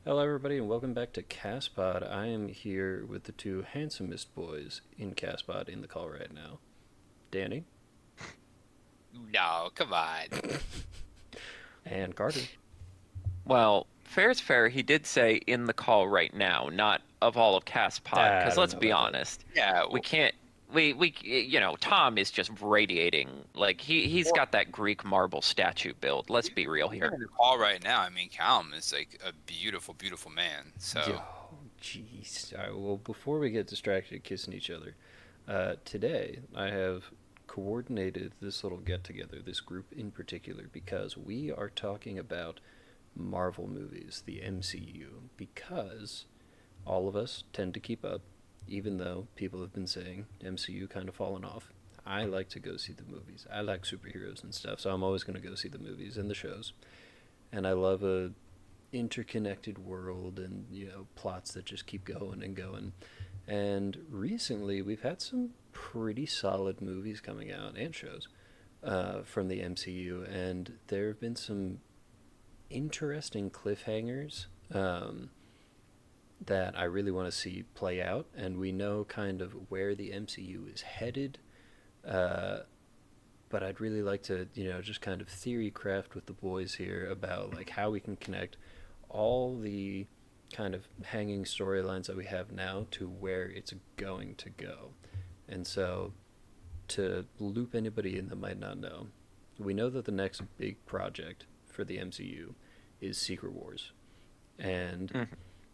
Hello, everybody, and welcome back to Castpod. I am here with the two handsomest boys in Castpod in the call right now, Danny No, come on. and Carter. Well, fair's fair. He did say in the call right now, not of all of Castpod. I Because don't let's know be about that. honest, Yeah, we can't. Tom is just radiating. Like he's well, got that Greek marble statue build. Let's be real even here. in the call right now, I mean, Calum is like a beautiful, beautiful man. Yo, So, jeez. All right, well, before we get distracted kissing each other, today I have coordinated this little get together, this group in particular, because we are talking about Marvel movies, the MCU, because all of us tend to keep up, even though people have been saying MCU kind of fallen off. I like to go see the movies. I like superheroes and stuff, so I'm always going to go see the movies and the shows. And I love a interconnected world and plots that just keep going and going. And recently, we've had some pretty solid movies coming out and shows from the MCU, and there have been some interesting cliffhangers that I really want to see play out, and we know kind of where the MCU is headed. Uh, but I'd really like to, just kind of theory craft with the boys here about like how we can connect all the kind of hanging storylines that we have now to where it's going to go. And so, to loop anybody in that might not know, we know that the next big project for the MCU is Secret Wars. And Mhm.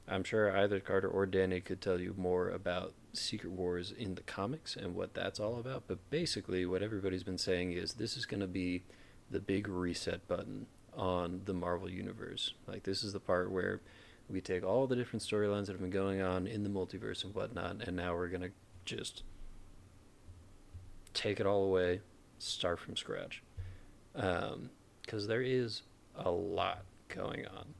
I'm sure either Carter or Danny could tell you more about Secret Wars in the comics and what that's all about. But basically, what everybody's been saying is this is going to be the big reset button on the Marvel Universe. Like, this is the part where we take all the different storylines that have been going on in the multiverse and whatnot, and now we're going to just take it all away, start from scratch. Because there is a lot going on.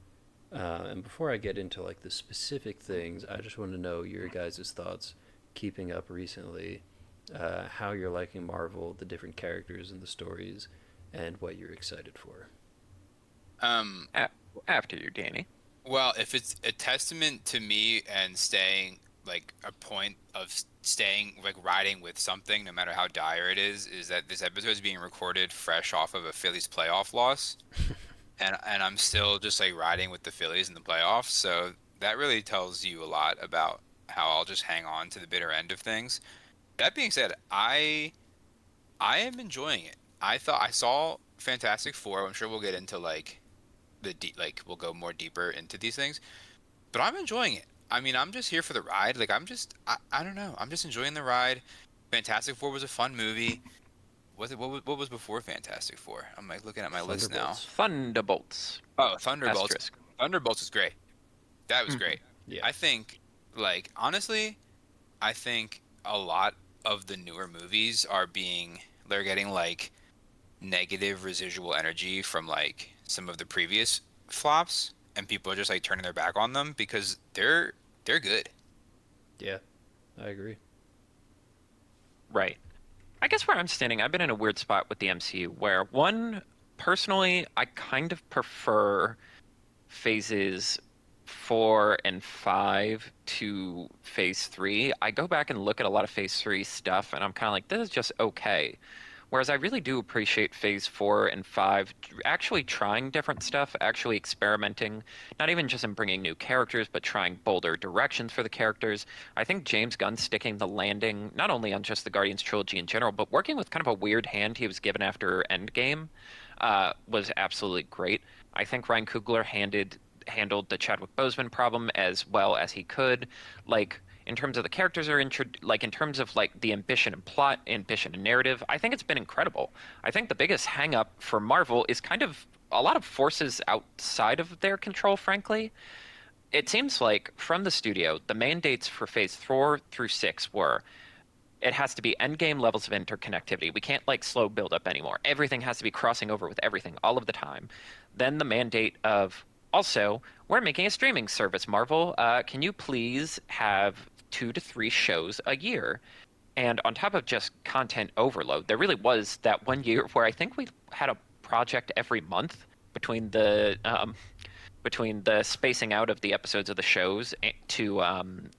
And before I get into like the specific things, I just want to know your guys' thoughts keeping up recently, how you're liking Marvel, the different characters and the stories, and what you're excited for. um, A- After you, Danny. well, if it's a testament to me and staying like a point of staying like riding with something, no matter how dire it is that this episode is being recorded fresh off of a Phillies playoff loss, and I'm still just like riding with the Phillies in the playoffs. So that really tells you a lot about how I'll just hang on to the bitter end of things. That being said, I am enjoying it. I thought I saw Fantastic Four. I'm sure we'll get into like the deep, like we'll go more deeper into these things, but I'm enjoying it. I mean, I'm just here for the ride. Like I don't know. I'm just enjoying the ride. Fantastic Four was a fun movie. What was before Fantastic Four? I'm like looking at my list now. Thunderbolts. Thunderbolts. Oh, Thunderbolts. Asterisk. Thunderbolts is great. That was Mhm. great. Yeah. I think like honestly, I think a lot of the newer movies are being they're getting like negative residual energy from like some of the previous flops, and people are just like turning their back on them because they're good. Yeah, I agree. Right. I guess where I'm standing, I've been in a weird spot with the MCU where one, personally, I kind of prefer phases 4 and 5 to phase 3. I go back and look at a lot of phase 3 stuff and I'm kind of like, this is just okay. Whereas I really do appreciate phase 4 and 5 actually trying different stuff, actually experimenting, not even just in bringing new characters, but trying bolder directions for the characters. I think James Gunn sticking the landing, not only on just the Guardians trilogy in general, but working with kind of a weird hand he was given after Endgame, was absolutely great. I think Ryan Coogler handled the Chadwick Boseman problem as well as he could. Like in terms of the characters are like in terms of like the ambition and plot, ambition and narrative, I think it's been incredible. I think the biggest hang up for Marvel is kind of a lot of forces outside of their control, frankly. It seems like from the studio, the mandates for phase 4 through 6 were it has to be endgame levels of interconnectivity. We can't like slow build up anymore. Everything has to be crossing over with everything all of the time. Then the mandate of also, we're making a streaming service, Marvel. Can you please have 2 to 3 shows a year? And on top of just content overload, there really was that one year where I think we had a project every month between between the spacing out of the episodes of the shows to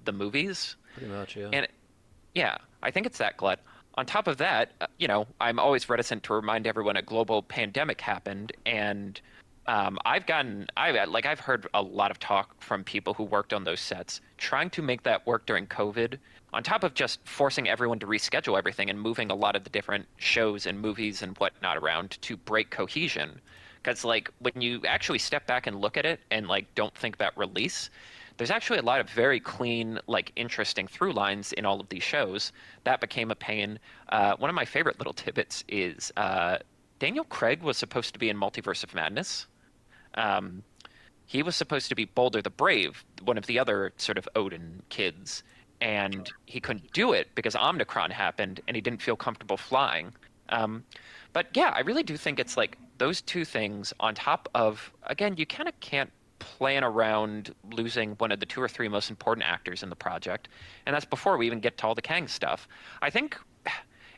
the movies. Pretty much, yeah. And yeah, I think it's that glut. On top of that, I'm always reticent to remind everyone a global pandemic happened, and I've heard a lot of talk from people who worked on those sets, trying to make that work during COVID, on top of just forcing everyone to reschedule everything and moving a lot of the different shows and movies and whatnot around to break cohesion. Because like when you actually step back and look at it and like don't think about release, there's actually a lot of very clean, like interesting through lines in all of these shows. That became a pain. One of my favorite little tidbits is Daniel Craig was supposed to be in Multiverse of Madness. Um, he was supposed to be Boulder the Brave, one of the other sort of Odin kids, and he couldn't do it because Omicron happened and he didn't feel comfortable flying. Um, but yeah, I really do think it's like those two things on top of, again, you kind of can't plan around losing one of the two or three most important actors in the project. And that's before we even get to all the Kang stuff. I think,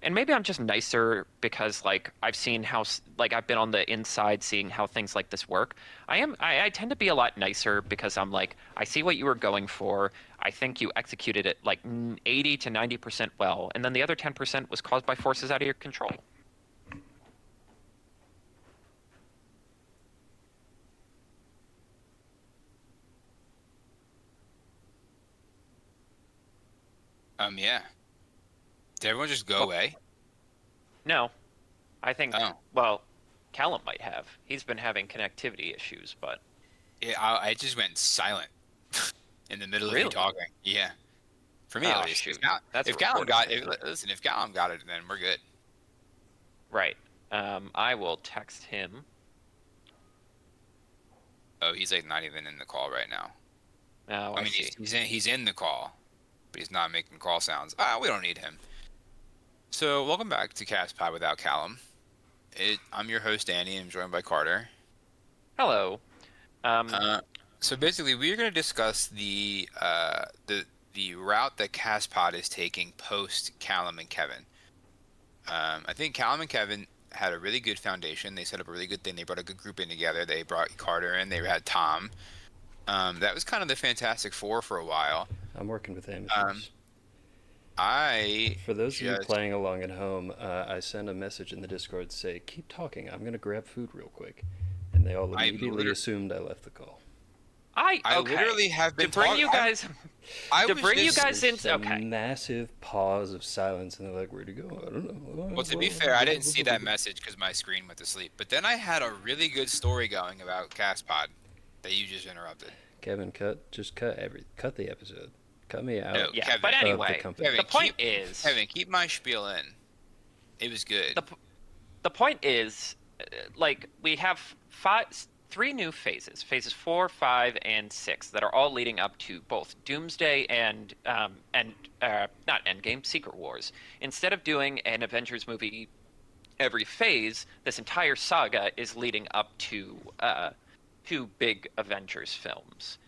and maybe I'm just nicer because like I've seen how, like I've been on the inside seeing how things like this work. I tend to be a lot nicer because I'm like, I see what you were going for. I think you executed it like 80 to 90% well. And then the other 10% was caused by forces out of your control. Yeah. Did everyone just go Well, away? no, I think, Oh. well, Callum might have. He's been having connectivity issues, but Yeah, I just went silent in the middle of you really? talking. Yeah. For me, at Oh, least. shoot. That's a If Calum recording got thing, huh? listen, if Calum got it, then we're good. Right. I will text him. Oh, he's like not even in the call right now. Oh, I I mean, see. he's in the call, but he's not making call sounds. We don't need him. So welcome back to Castpod without Calum. I'm your host Danny. I'm joined by Carter. Hello. Um, Uh, so basically, we're going to discuss the route that Castpod is taking post Callum and Kevin. I think Callum and Kevin had a really good foundation. They set up a really good thing. They brought a good group in together. They brought Carter in. They had Tom. That was kind of the Fantastic Four for a while. I'm working with Um, amateurs. I For those of you just playing along at home, I sent a message in the Discord to say, keep talking, I'm going to grab food real quick. And they all I immediately liter- assumed I left the call. I okay. literally have To been bring talking. you guys, I to was bring you just guys in. There's a Okay. massive pause of silence, and they're like, where'd he go? I don't know. Well, to be fair, I didn't see that message because my screen went to sleep. But then I had a really good story going about Castpod that you just interrupted. Kevin, cut the episode. Cut me out. No, Yeah. Kevin. But Of the anyway, company. the point is, Kevin, keep my spiel in. It was good. the point is, like we have three new phases 4, 5, and 6 that are all leading up to both Doomsday and not Endgame, Secret Wars. Instead of doing an Avengers movie every phase, this entire saga is leading up to two big Avengers films.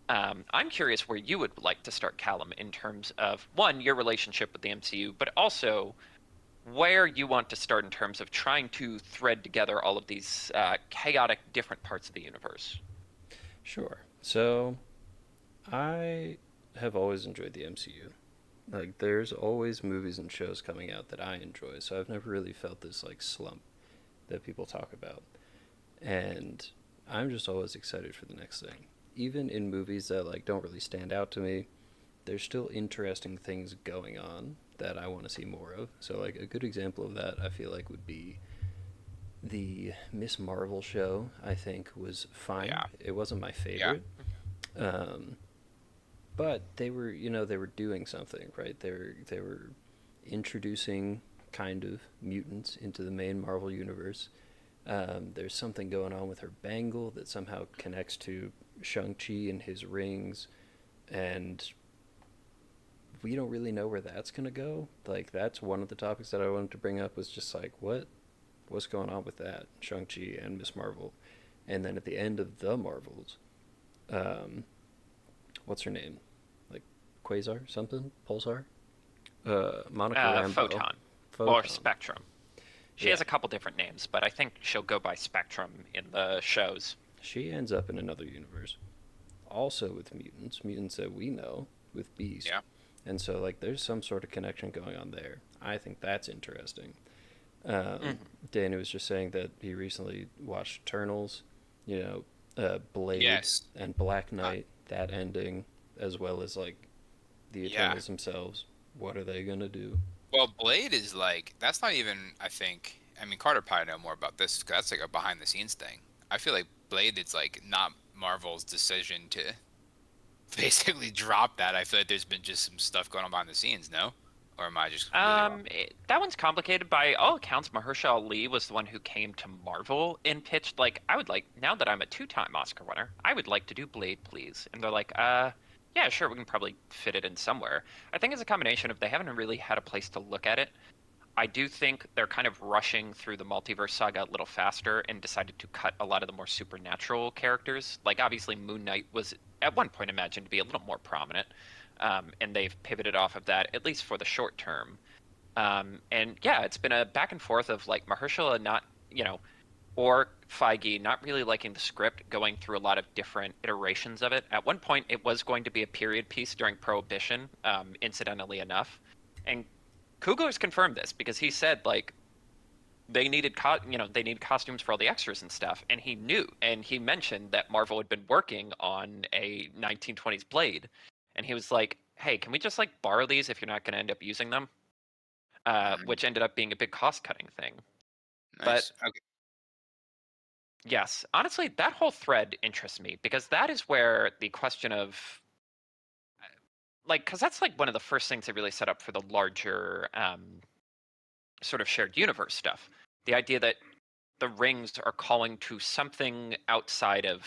I'm curious where you would like to start, Callum, in terms of one, your relationship with the MCU, but also where you want to start in terms of trying to thread together all of these chaotic different parts of the universe. Sure. So, I have always enjoyed the MCU. Like, there's always movies and shows coming out that I enjoy, so I've never really felt this, like, slump that people talk about. And I'm just always excited for the next thing. Even in movies that, like, don't really stand out to me, there's still interesting things going on that I want to see more of. So, like, a good example of that, I feel like, would be the Miss Marvel show. I think was fine. Yeah. It wasn't my Yeah. favorite. Um, but they were doing something, right? They were introducing kind of mutants into the main Marvel universe. There's something going on with her bangle that somehow connects to Shang-Chi and his rings, and we don't really know where that's gonna go. Like, that's one of the topics that I wanted to bring up, was just like, what's going on with that, Shang-Chi and Miss Marvel. And then at the end of the Marvels, um, what's her name? Like, Quasar something? Pulsar? Monica Rambeau. Photon or Spectrum. She has a couple different names, but I think she'll go by Spectrum in the shows. she ends up in another universe, also with mutants that we know, with Beast. Yeah. And so, like, there's some sort of connection going on there. I think that's interesting. Mhm. Danny was just saying that he recently watched Eternals, Blade Yes. and Black Uh, Knight, that ending, as well as, like, the yeah. Eternals themselves. What are they going to do? Well, Blade is like that's not even. I think. I mean, Carter probably know more about this 'cause that's like a behind the scenes thing. I feel like Blade is like not Marvel's decision to basically drop that. I feel like there's been just some stuff going on behind the scenes. No, or am I just completely wrong? That one's complicated. By all accounts, Mahershala Ali was the one who came to Marvel and pitched, like, I would like, now that I'm a two-time Oscar winner, I would like to do Blade, please. And they're like, yeah, sure, we can probably fit it in somewhere. I think it's a combination of they haven't really had a place to look at it. I do think they're kind of rushing through the multiverse saga a little faster and decided to cut a lot of the more supernatural characters. Like, obviously, Moon Knight was at one point imagined to be a little more prominent, and they've pivoted off of that, at least for the short term. And yeah, it's been a back and forth of like Mahershala not, or Feige not really liking the script, going through a lot of different iterations of it. At one point, it was going to be a period piece during Prohibition, incidentally enough. And Coogler's confirmed this because he said like they need costumes for all the extras and stuff, and he knew, and he mentioned that Marvel had been working on a 1920s Blade, and he was like, "Hey, can we just like borrow these if you're not going to end up using them?" Mm, Which ended up being a big cost cutting thing. But nice. Okay. yes, honestly, that whole thread interests me because that is where the question of like, because that's like one of the first things they really set up for the larger sort of shared universe stuff. The idea that the rings are calling to something outside of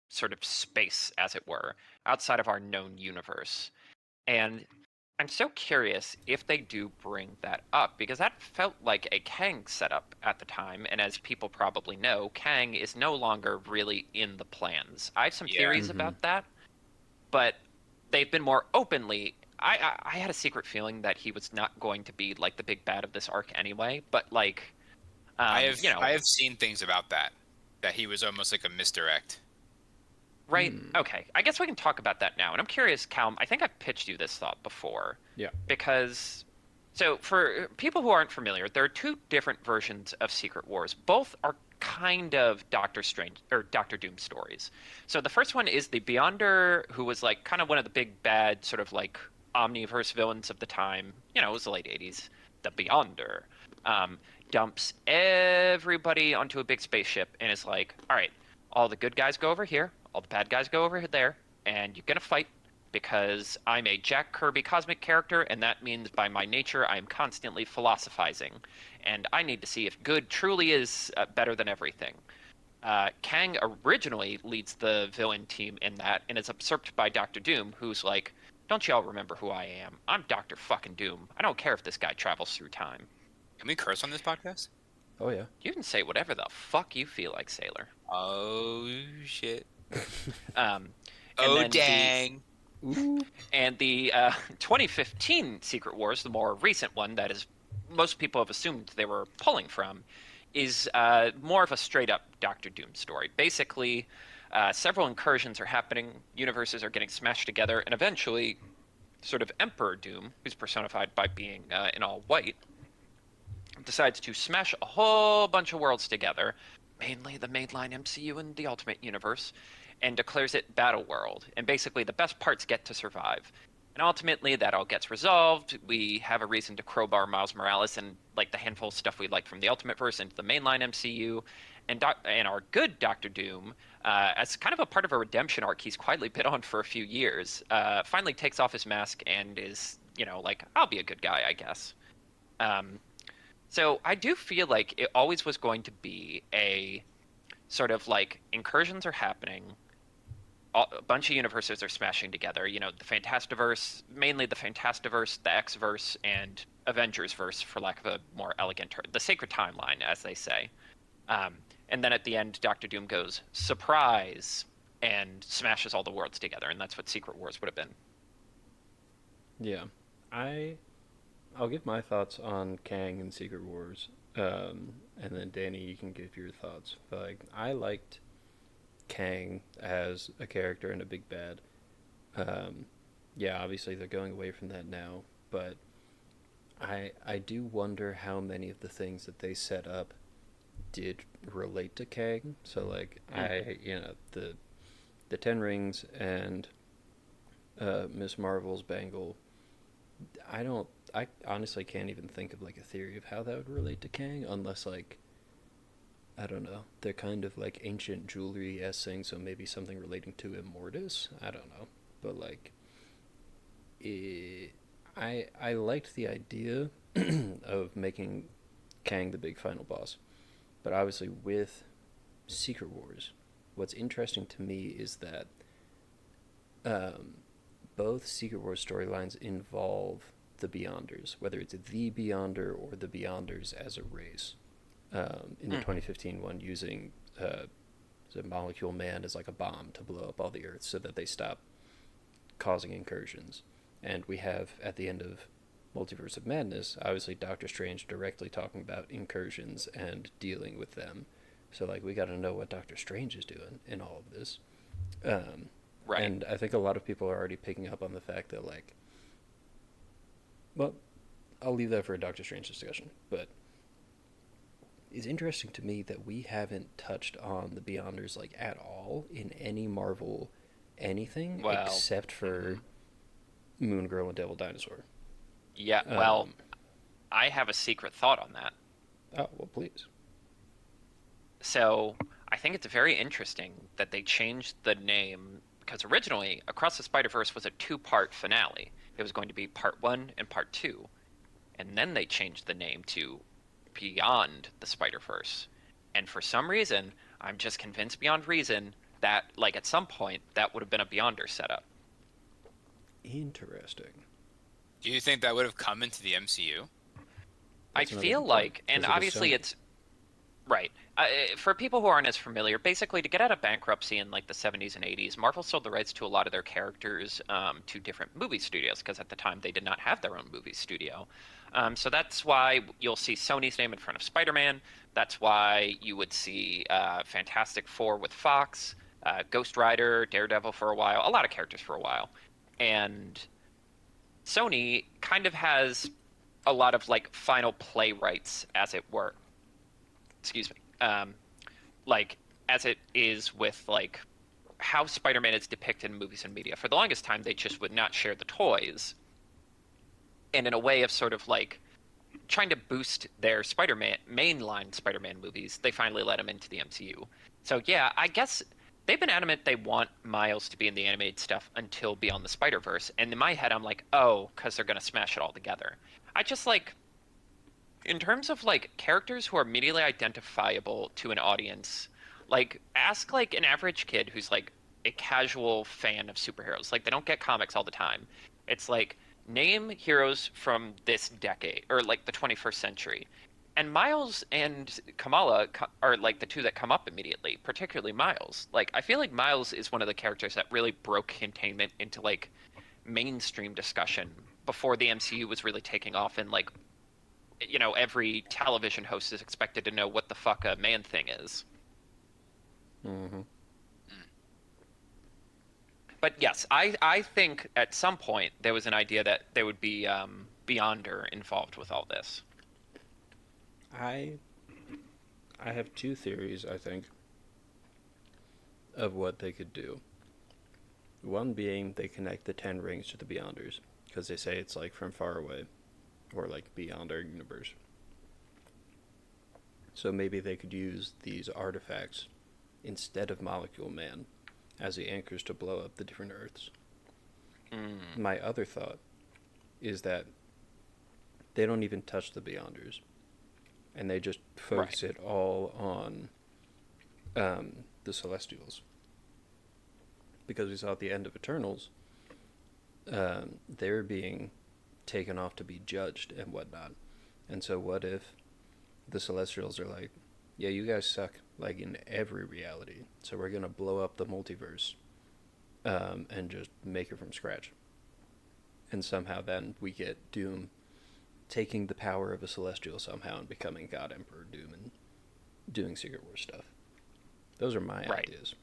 sort of space, as it were, outside of our known universe. And I'm so curious if they do bring that up because that felt like a Kang setup at the time. And as people probably know, Kang is no longer really in the plans. I have some Yeah. theories Mm-hmm. about that, but they've been more openly. I had a secret feeling that he was not going to be like the big bad of this arc anyway, but like, I have you know, I have seen things about that. That he was almost like a misdirect. right? Hmm. Okay, I guess we can talk about that now. And I'm curious, Calum, I think I've pitched you this thought before Yeah. because so for people who aren't familiar, there are two different versions of Secret Wars. Both are kind of Doctor Strange or Doctor Doom stories. So the first one is the Beyonder, who was like kind of one of the big bad sort of like omniverse villains of the time. It was the late 80s. The Beyonder um, dumps everybody onto a big spaceship and is like, all right, all the good guys go over here, all the bad guys go over there, and you're gonna fight because I'm a Jack Kirby cosmic character, and that means by my nature I am constantly philosophizing, and I need to see if good truly is better than everything. Kang originally leads the villain team in that, and is usurped by Doctor Doom, who's like, "Don't y'all remember who I am? I'm Doctor fucking Doom. I don't care if this guy travels through time. Can we curse on this podcast? Oh, yeah. You can say whatever the fuck you feel like, Sailor." Oh shit. Um, and Oh then the dang. Ooh. And the 2015 Secret Wars, the more recent one that is most people have assumed they were pulling from, is more of a straight up Doctor Doom story. Basically, several incursions are happening, universes are getting smashed together, and eventually, sort of Emperor Doom, who's personified by being in all white, decides to smash a whole bunch of worlds together, mainly the mainline MCU and the Ultimate Universe, and declares it Battle World. And basically, the best parts get to survive. And ultimately, that all gets resolved. We have a reason to crowbar Miles Morales and like the handful of stuff we like from the Ultimate Verse into the mainline MCU, and our good Doctor Doom, as kind of a part of a redemption arc he's quietly been on for a few years, finally takes off his mask and is, like, I'll be a good guy, I guess. Um, so I do feel like it always was going to be a sort of like incursions are happening, a bunch of universes are smashing together. The Fantastiverse, mainly the Fantastiverse, the X-verse, and Avengers verse, for lack of a more elegant term, the sacred timeline, as they say. Um, and then at the end, Doctor Doom goes surprise and smashes all the worlds together, and that's what Secret Wars would have been. Yeah. I I'll give my thoughts on Kang and Secret Wars, and then Danny, you can give your thoughts. But like, I liked Kang as a character and a big bad. Um, yeah, obviously they're going away from that now, but I do wonder how many of the things that they set up did relate to Kang. So like the Ten Rings and Miss Marvel's bangle. I don't. I honestly can't even think of like a theory of how that would relate to Kang, unless like I don't know. They're kind of like ancient jewelry s things, so maybe something relating to Immortus. I don't know, but like I liked the idea of making Kang the big final boss, but obviously with Secret Wars, what's interesting to me is that um, both Secret Wars storylines involve the Beyonders, whether it's the Beyonder or the Beyonders as a race. In the Mm-hmm. 2015 one, using the Molecule Man as like a bomb to blow up all the Earth so that they stop causing incursions. And we have at the end of Multiverse of Madness, obviously Doctor Strange directly talking about incursions and dealing with them. So like we got to know what Doctor Strange is doing in all of this. Um, Right. and I think a lot of people are already picking up on the fact that like, well, I'll leave that for a Doctor Strange discussion. But it's interesting to me that we haven't touched on the Beyonders like at all in any Marvel anything Well, except hmm for Moon Girl and Devil Dinosaur. yeah. Well, Um, I have a secret thought on that. oh well, please. So I think it's very interesting that they changed the name because originally Across the Spider-Verse was a two-part finale. It was going to be part one and part two, and then they changed the name to Beyond the Spider-Verse. And for some reason, I'm just convinced beyond reason that, like, at some point, that would have been a Beyonder setup. Interesting. Do you think that would have come into the MCU? I That's another feel good point like, and because it is obviously Sony. it's right. For people who aren't as familiar, basically to get out of bankruptcy in like the 70s and 80s, Marvel sold the rights to a lot of their characters to different movie studios because at the time they did not have their own movie studio. So that's why you'll see Sony's name in front of Spider-Man. That's why you would see Fantastic Four with Fox, Ghost Rider, Daredevil for a while, a lot of characters for a while. And Sony kind of has a lot of like final play rights, as it were. Excuse me. Like as it is with like how Spider-Man is depicted in movies and media. For the longest time, they just would not share the toys, and in a way of sort of like trying to boost their Spider-Man mainline Spider-Man movies, they finally let him into the MCU. So yeah, I guess they've been adamant they want Miles to be in the animated stuff until Beyond the Spider-Verse, and in my head, I'm like, oh, because they're gonna smash it all together. I just like in terms of like characters who are immediately identifiable to an audience, like ask like an average kid who's like a casual fan of superheroes. Like they don't get comics all the time. It's like name heroes from this decade or like the 21st century. And Miles and Kamala are like the two that come up immediately, particularly Miles. Like I feel like Miles is one of the characters that really broke containment into like mainstream discussion before the MCU was really taking off and like every television host is expected to know what the fuck a man thing is. Mm-hmm. Mm. But yes, I think at some point there was an idea that there would be Beyonder involved with all this. I I have two theories. I think of what they could do. One being they connect the Ten Rings to the Beyonders because they say it's like from far away or like beyond our universe. So maybe they could use these artifacts instead of Molecule Man as the anchors to blow up the different Earths. Mm, My other thought is that they don't even touch the Beyonders, and they just right. focus it all on the Celestials. Because we saw at the end of Eternals, they're being taken off to be judged and whatnot. And so, what if the Celestials are like, yeah, you guys suck, like in every reality, so we're gonna blow up the multiverse and just make it from scratch. And somehow then we get Doom taking the power of a Celestial somehow and becoming God Emperor Doom and doing Secret War stuff. Those are my Right. ideas.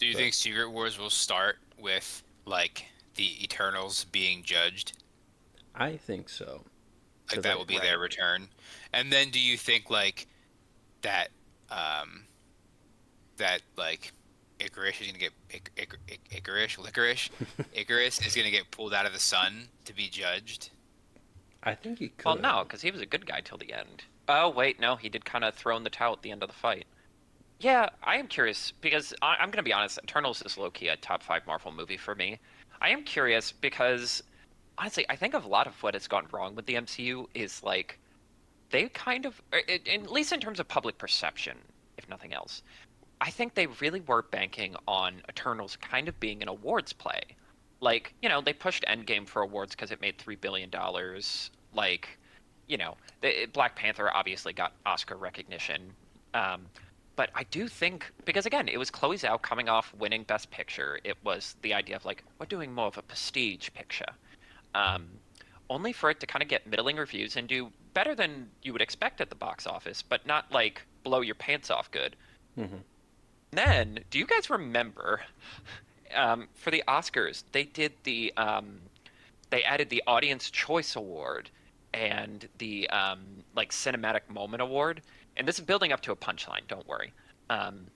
Do you But think Secret Wars will start with like the Eternals being judged? I think so Like because that will be their Right. return. And then do you think like that um like Icarus is gonna get Icarus is gonna get pulled out of the sun to be judged? I think he Well, no, could. because he was a good guy till the end. Oh, wait, no, he did kind of throw in the towel at the end of the fight. Yeah, I am curious because I'm going to be honest, Eternals is low-key a top five Marvel movie for me. I am curious because honestly, I think a lot of what has gone wrong with the MCU is like they kind of, at least in terms of public perception, if nothing else, I think they really were banking on Eternals kind of being an awards play. Like, they pushed Endgame for awards because it made $3 billion. Like, Black Panther obviously got Oscar recognition. Um, but I do think, because again, it was Chloe Zhao coming off winning Best Picture. It was the idea of like, we're doing more of a prestige picture. Um, Only for it to kind of get middling reviews and do better than you would expect at the box office, but not like blow your pants off good. Hmm. Then, do you guys remember for the Oscars they added the Audience Choice Award and the like Cinematic Moment Award, and this is building up to a punchline. Don't worry, um,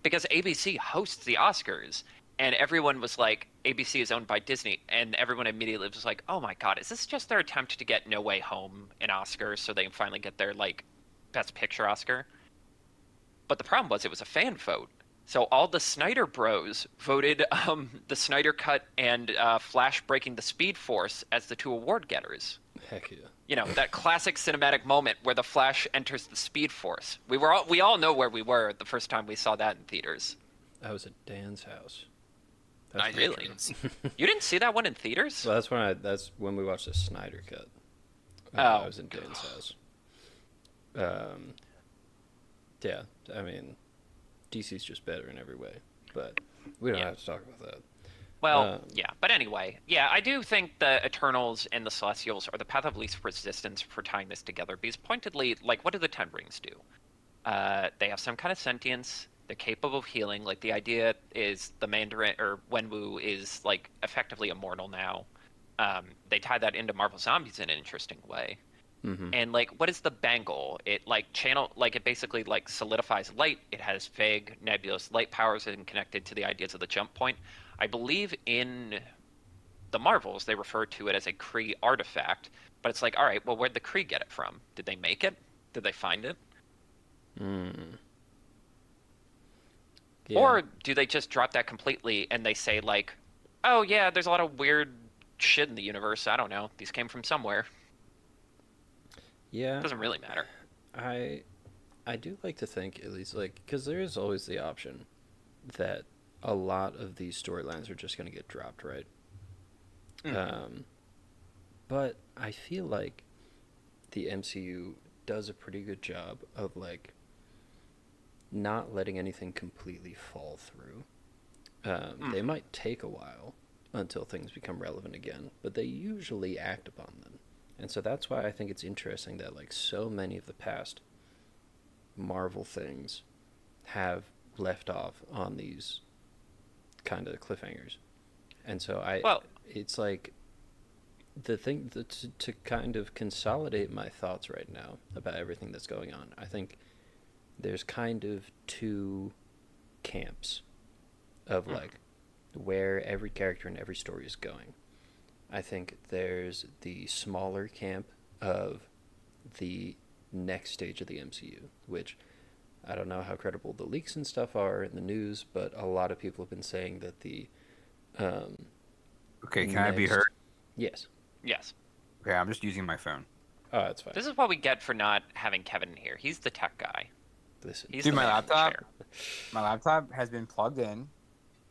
because ABC hosts the Oscars, and everyone was like, ABC is owned by Disney, and everyone immediately was like, oh my God, is this just their attempt to get No Way Home an Oscar so they can finally get their like Best Picture Oscar? But the problem was it was a fan vote. So all the Snyder Bros voted the Snyder Cut and Flash Breaking the Speed Force as the two award getters. Heck yeah. That classic cinematic moment where the Flash enters the Speed Force. We all know where we were the first time we saw that in theaters. I was at Dan's house. That's I for Really? didn't. sure. You didn't see that one in theaters? Well, that's when we watched the Snyder cut. I Oh, was in Dan's house. Um, yeah, I mean, DC's just better in every way, but we don't yeah. have to talk about that. Well, Um, yeah, but anyway, yeah, I do think the Eternals and the Celestials are the path of least resistance for tying this together because pointedly, like, what do the Ten Rings do? They have some kind of sentience. They're capable of healing. Like the idea is the Mandarin or Wenwu is like effectively immortal now. They tie that into Marvel Zombies in an interesting way. mhm. And like, what is the bangle? It like it basically like solidifies light. It has vague nebulous light powers and connected to the ideas of the jump point. I believe in the Marvels they refer to it as a Kree artifact, but it's like, all right, well, where'd the Kree get it from? Did they make it? Did they find it? Mm. Yeah, Or do they just drop that completely and they say like, "Oh yeah, there's a lot of weird shit in the universe. I don't know. These came from somewhere. yeah. Doesn't really matter." I I do like to think at least like because there is always the option that a lot of these storylines are just going to get dropped, right? Hmm. Um, but I feel like the MCU does a pretty good job of like not letting anything completely fall through. They Hmm. might take a while until things become relevant again, but they usually act upon them. And so that's why I think it's interesting that like so many of the past Marvel things have left off on these kind of cliffhangers. And so Well, it's like the thing to kind of consolidate my thoughts right now about everything that's going on. I think there's kind of two camps of hmm. like where every character and every story is going. I think there's the smaller camp of the next stage of the MCU, which I don't know how credible the leaks and stuff are in the news, but a lot of people have been saying that the um, Okay, can I be heard? next. Yes. Yes. Okay, I'm just using my phone. Oh, that's fine. This is what we get for not having Kevin in here. He's the tech guy. Listen. He's Dude, the my man in the laptop, chair. my laptop has been plugged in,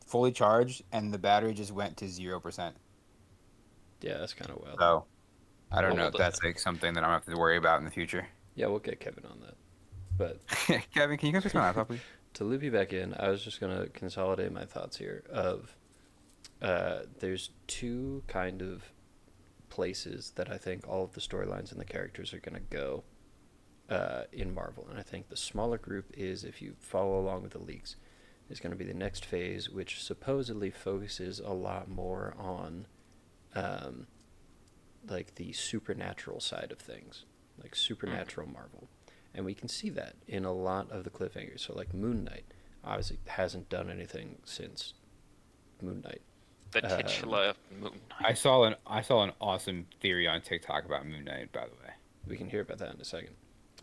fully charged, and the battery just went to 0%. Yeah, that's kind of wild. So I don't know Well, if that's like something that I'm gonna have to worry about in the future. Yeah, we'll get Kevin on that. But Kevin, can you come fix my laptop, please? to loop you back in, I was just going to consolidate my thoughts here of there's two kind of places that I think all of the storylines and the characters are going to go in Marvel. And I think the smaller group is, if you follow along with the leaks, is going to be the next phase, which supposedly focuses a lot more on um, like the supernatural side of things, like supernatural Marvel. And we can see that in a lot of the cliffhangers. So like Moon Knight obviously hasn't done anything since Moon Knight. The Um, titular Moon I Knight. saw an awesome theory on TikTok about Moon Knight, by the way. we can hear about that in a second.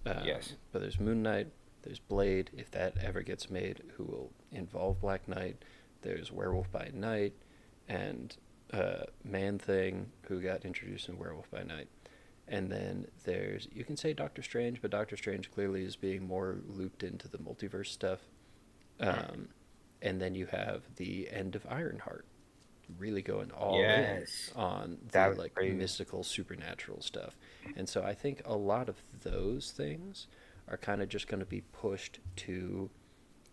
Yes. But there's Moon Knight, there's Blade, if that ever gets made, who will involve Black Knight. There's Werewolf by Night, and Man Thing, who got introduced in Werewolf by Night. And then there's, you can say Doctor Strange, but Doctor Strange clearly is being more looped into the multiverse stuff. And then you have the end of Ironheart, really going all Yes. in on That the was like crazy. mystical supernatural stuff. And so I think a lot of those things are kind of just going to be pushed to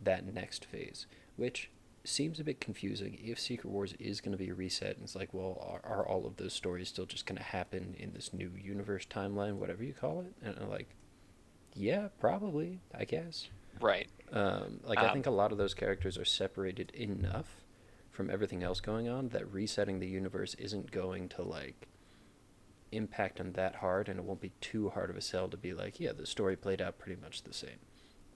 that next phase, which seems a bit confusing. If Secret Wars is going to be a reset, and it's like, well, are all of those stories still just going to happen in this new universe timeline, whatever you call it? And I'm like, yeah, probably, I guess. Right. I think a lot of those characters are separated enough from everything else going on that resetting the universe isn't going to like impact them that hard, and it won't be too hard of a sell to be like, yeah, the story played out pretty much the same.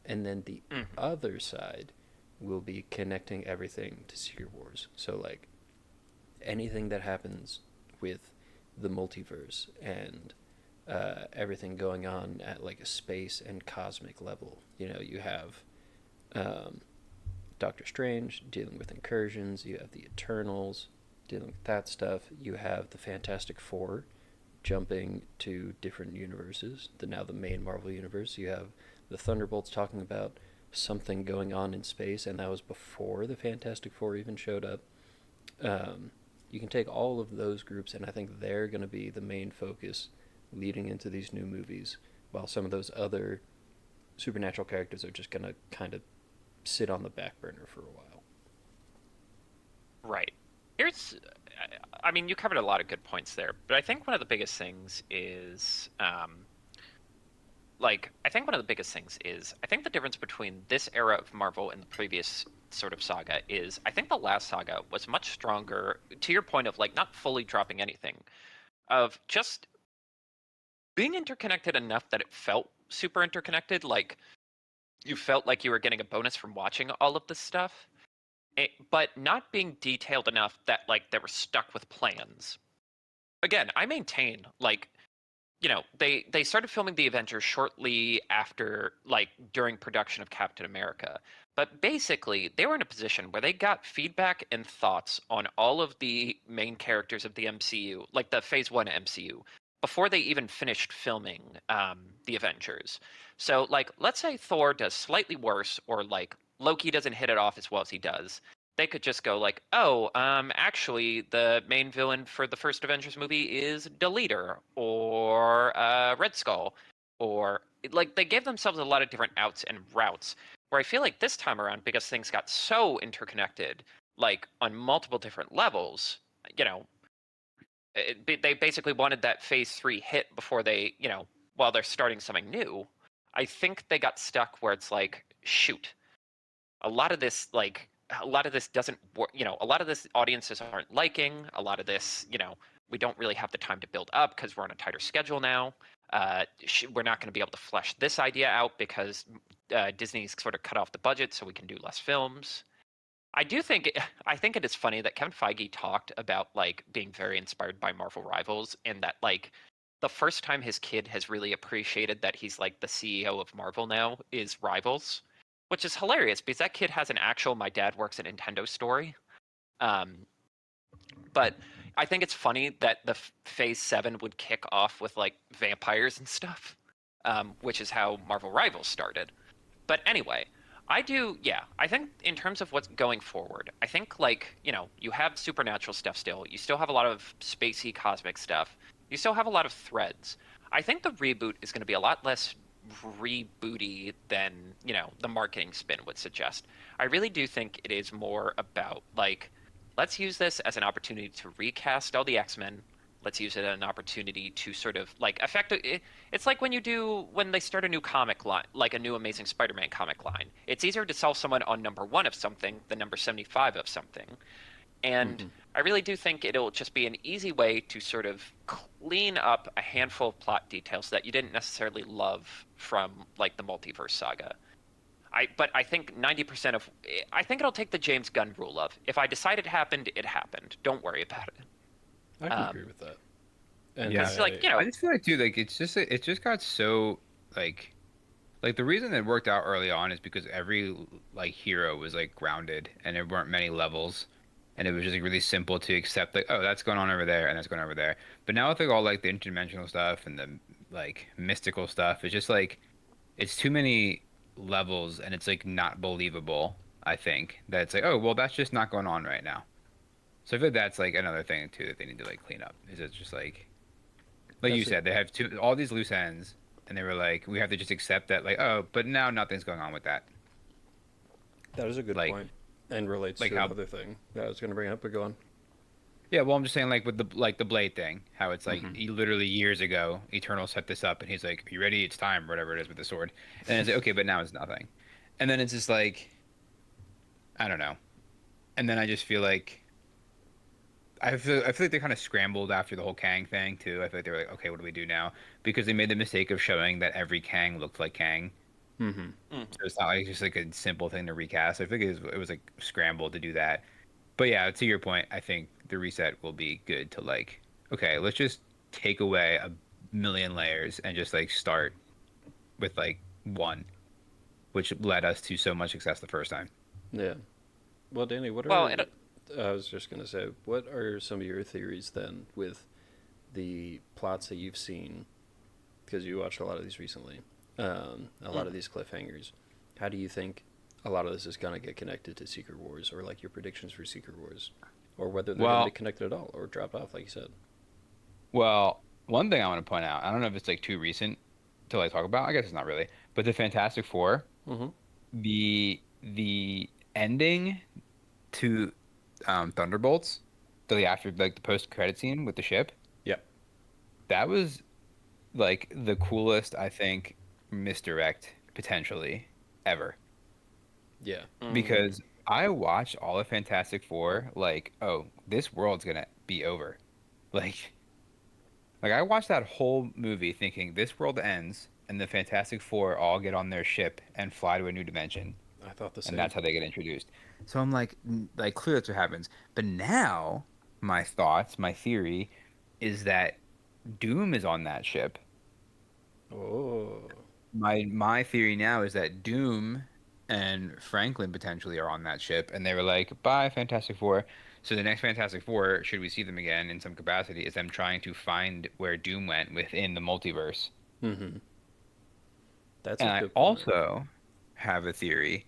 And then the other side will be connecting everything to Secret Wars. So like anything that happens with the multiverse and everything going on at like a space and cosmic level. You know, you have um, Doctor Strange dealing with incursions. You have the Eternals dealing with that stuff. You have the Fantastic Four jumping to different universes. Now the main Marvel universe. You have the Thunderbolts talking about something going on in space, and that was before the Fantastic Four even showed up. You can take all of those groups, and I think they're going to be the main focus leading into these new movies, while some of those other supernatural characters are just going to kind of sit on the back burner for a while. Right. Here's, I mean, you covered a lot of good points there, but I think one of the biggest things is, I think the difference between this era of Marvel and the previous sort of saga is, I think the last saga was much stronger, to your point of like not fully dropping anything, of just being interconnected enough that it felt super interconnected, like you felt like you were getting a bonus from watching all of this stuff. But not being detailed enough that like they were stuck with plans. Again, I maintain like they started filming the Avengers shortly after like during production of Captain America. But basically, they were in a position where they got feedback and thoughts on all of the main characters of the MCU, like the Phase 1 MCU, before they even finished filming the Avengers. So, like, let's say Thor does slightly worse, or like Loki doesn't hit it off as well as he does. They could just go like, oh, actually, the main villain for the first Avengers movie is Deleter or Red Skull, or like they gave themselves a lot of different outs and routes. Where I feel like this time around, because things got so interconnected, like on multiple different levels, you know, they basically wanted that Phase 3 hit before they, while they're starting something new. I think they got stuck where it's like, shoot, a lot of this like a lot of this doesn't work. A lot of this audiences aren't liking. A lot of this, we don't really have the time to build up because we're on a tighter schedule now. We're not going to be able to flesh this idea out because Disney's sort of cut off the budget so we can do less films. I think it is funny that Kevin Feige talked about like being very inspired by Marvel Rivals, and that like the first time his kid has really appreciated that he's like the CEO of Marvel now is Rivals, which is hilarious because that kid has an actual "my dad works at Nintendo" story. Um, but I think it's funny that the Phase 7 would kick off with like vampires and stuff, which is how Marvel Rivals started. But anyway, yeah. I think in terms of what's going forward, I think like you have supernatural stuff still. You still have a lot of spacey cosmic stuff. You still have a lot of threads. I think the reboot is going to be a lot less rebooty than the marketing spin would suggest. I really do think it is more about like let's use this as an opportunity to recast all the X-Men, let's use it as an opportunity to sort of like affect it. It's like when they start a new comic line, like a new Amazing Spider-Man comic line. It's easier to sell someone on number 1 of something than number 75 of something. And Mm-hmm. I really do think it'll just be an easy way to sort of clean up a handful of plot details that you didn't necessarily love from like the multiverse saga. But I think 90% of I think it'll take the James Gunn rule of if I decide it happened, it happened. Don't worry about it. I can agree with that. And Yeah. Because like I just feel like too, like it just got so like the reason it worked out early on is because every like hero was like grounded and there weren't many levels and it was just like really simple to accept like, oh, that's going on over there and that's going on over there. But now with like all like the interdimensional stuff and the like mystical stuff, it's just like it's too many levels and it's like not believable, I think. That it's like, oh well, that's just not going on right now. So I feel like that's like another thing too that they need to like clean up. Is it's just like you that's said, they have all these loose ends, and they were like, we have to just accept that, like, oh, but now nothing's going on with that. that is a good Like, point, and relates like to how, another thing that I was going to bring up. But go on. yeah, well, I'm just saying, like with the blade thing, how it's like Mm-hmm. literally years ago, Eternal set this up, and he's like, "Are you ready? It's time," or whatever it is with the sword, and it's like, okay, but now it's nothing, and then it's just like, I don't know, and then I just feel like. I feel like they kind of scrambled after the whole Kang thing too. I feel like they were like, okay, what do we do now? Because they made the mistake of showing that every Kang looked like Kang. Mm-hmm. Mm. So it's not like just like a simple thing to recast. I think it was like scrambled to do that. But yeah, to your point, I think the reset will be good to like, okay, let's just take away a million layers and just like start with like one, which led us to so much success the first time. Yeah. Well, Danny, what Well, are I was just going to say, what are some of your theories then with the plots that you've seen? Because you watched a lot of these recently, a lot of these cliffhangers. How do you think a lot of this is going to get connected to Secret Wars, or like your predictions for Secret Wars, or whether they're going to be Well, connected at all or drop off, like you said? one thing I want to point out, I don't know if it's like too recent to like talk about. I guess it's not really, but the Fantastic Four, Mm-hmm. the ending to Thunderbolts, the after like the post credit scene with the ship, Yep. that was like the coolest I think misdirect potentially ever Yeah. mm, because I watched all of Fantastic Four like, oh, this world's gonna be over. Like I watched that whole movie thinking this world ends and the Fantastic Four all get on their ship and fly to a new dimension I thought the and same. that's how they get introduced. So I'm like like clear that's what happens. But now my thoughts, my theory is that Doom is on that ship. Oh. My theory now is that Doom and Franklin potentially are on that ship, and they were like, "Bye, Fantastic Four." So the next Fantastic Four, should we see them again in some capacity, is them trying to find where Doom went within the multiverse. Mm-hmm. That's And a I good point. also have a theory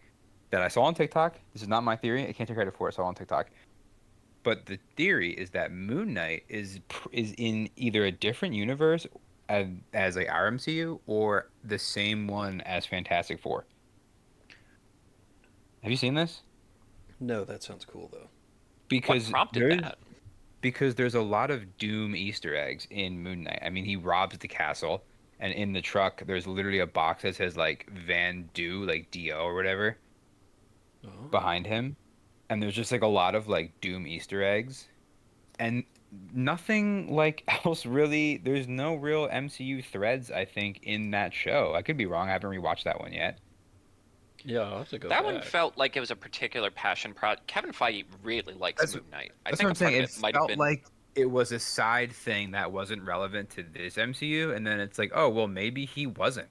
that I saw on TikTok. This is not my theory. I can't take credit for it. I saw it on TikTok. But the theory is that Moon Knight is in either a different universe as like our MCU or the same one as Fantastic Four. Have you seen this? No, that sounds cool though. what Because prompted that? there's a lot of Doom Easter eggs in Moon Knight. I mean, he robs the castle, and in the truck, there's literally a box that says like Van Do, like Do or whatever, Oh. behind him, and there's just like a lot of like Doom Easter eggs, and nothing like else really. There's no real MCU threads, I think, in that show. I could be wrong. I haven't rewatched that one yet. Yeah, I'll have to go That one back. felt like it was a particular passion project. Kevin Feige really likes That's Moon Knight. I That's what think I'm a part saying. of It it might have felt been like it was a side thing that wasn't relevant to this MCU, and then it's like, oh, well, maybe he wasn't.